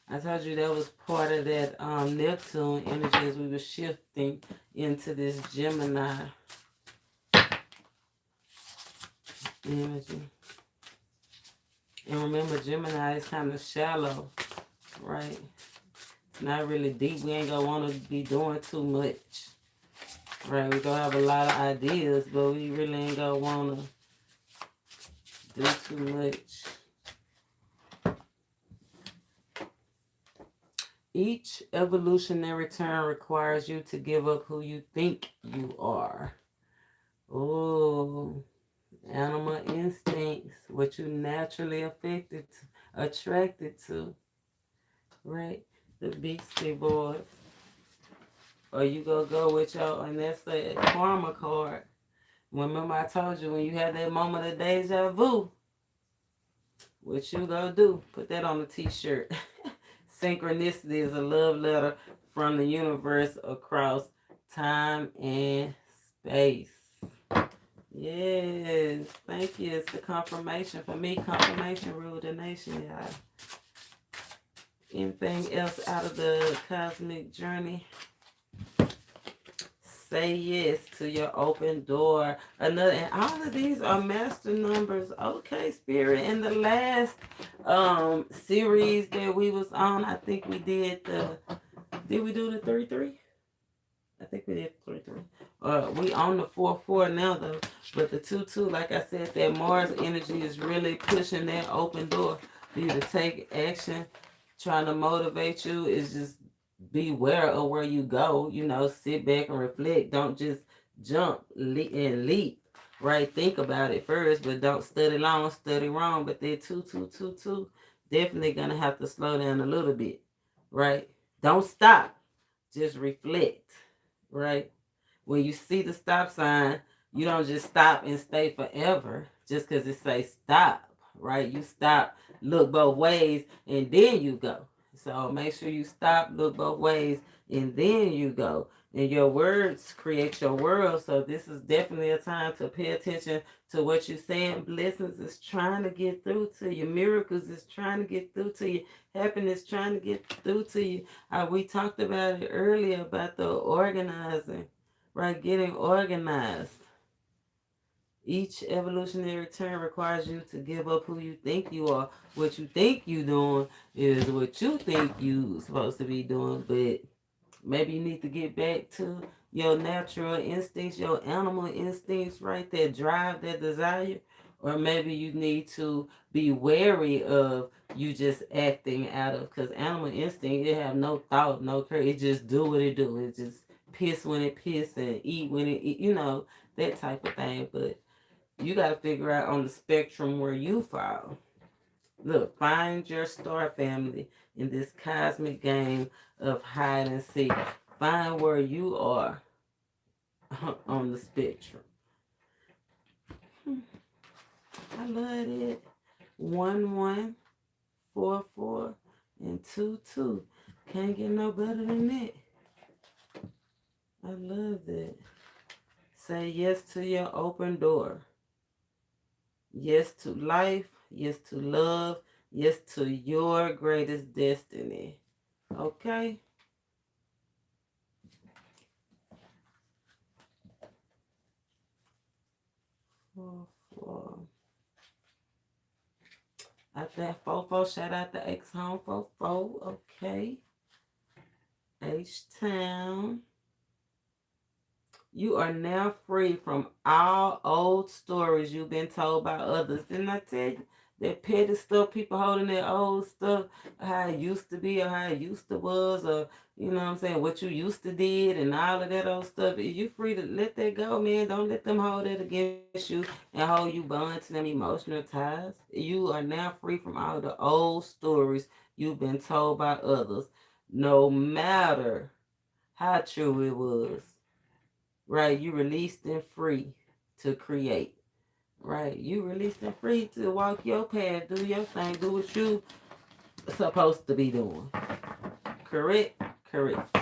I told you that was part of that Neptune energy as we were shifting into this Gemini energy. And remember, Gemini is kind of shallow, right? It's not really deep. We ain't going to want to be doing too much, right? We're going to have a lot of ideas, but we really ain't going to want to do too much. Each evolutionary turn requires you to give up who you think you are. Oh, Animal instincts, what you naturally attracted to, right? The Beastie Boys. Or you go with your, and that's the karma card. Remember I told you when you had that moment of deja vu, what you gonna do? Put that on a t-shirt. Synchronicity is a love letter from the universe across time and space. Yes, thank you. It's the confirmation for me. Confirmation rule the nation, y'all. Anything else out of the cosmic journey? Say yes to your open door. Another, and all of these are master numbers. Okay, Spirit. In the last series that we was on, I think we did we do the 3-3? I think we did 3-3. We on the 4-4 now though. But the 2-2, like I said, that Mars energy is really pushing that open door for you to take action, trying to motivate you. Is just beware of where you go. You know, sit back and reflect. Don't just jump and leap. Right? Think about it first, but don't study long, study wrong. But that 2-2-2-2 definitely gonna have to slow down a little bit. Right? Don't stop. Just reflect. Right? When you see the stop sign, you don't just stop and stay forever just because it says stop, right? You stop, look both ways, and then you go. So make sure you stop, look both ways, and then you go. And your words create your world. So this is definitely a time to pay attention to what you're saying. Blessings is trying to get through to you. Miracles is trying to get through to you. Happiness trying to get through to you. We talked about it earlier about the organizing, right? Getting organized. Each evolutionary turn requires you to give up who you think you are. What you think you doing is what you think you supposed to be doing, but maybe you need to get back to your natural instincts, your animal instincts, right? That drive, that desire. Or maybe you need to be wary of you just acting out of, because animal instinct, it have no thought, no care. It just do what it do. It just piss when it piss and eat when it eat, you know, that type of thing. But you got to figure out on the spectrum where you fall. Look, find your star family in this cosmic game of hide and seek. Find where you are on the spectrum. I love it. 1-1, 4-4, and 2-2. Can't get no better than that. I love that. Say yes to your open door. Yes to life. Yes to love. Yes to your greatest destiny. Okay? At that Fofo, shout out to X Home Fofo. Okay. H-Town. You are now free from all old stories you've been told by others. Didn't I tell you that petty stuff, people holding their old stuff, how it used to be or how it used to was, or you know what I'm saying, what you used to did and all of that old stuff. You free to let that go, man. Don't let them hold it against you and hold you bound to them emotional ties. You are now free from all the old stories you've been told by others, no matter how true it was. Right? You released and free to create. Right? You released and free to walk your path, do your thing, do what you supposed to be doing. Correct? Correct.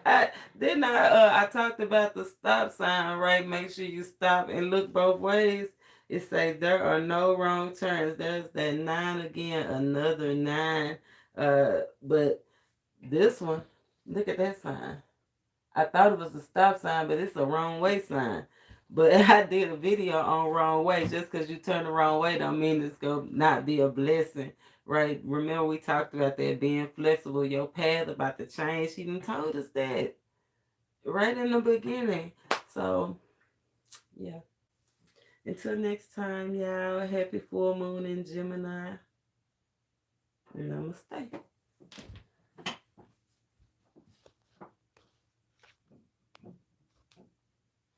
I talked about the stop sign, right? Make sure you stop and look both ways. It says there are no wrong turns. There's that 9 again, another 9. But this one, look at that sign. I thought it was a stop sign, but it's a wrong way sign. But I did a video on wrong way. Just because you turn the wrong way don't mean it's going to not be a blessing, right? Remember we talked about that being flexible, your path about to change. She done told us that right in the beginning. So, yeah. Until next time, y'all. Happy full moon in Gemini. Namaste.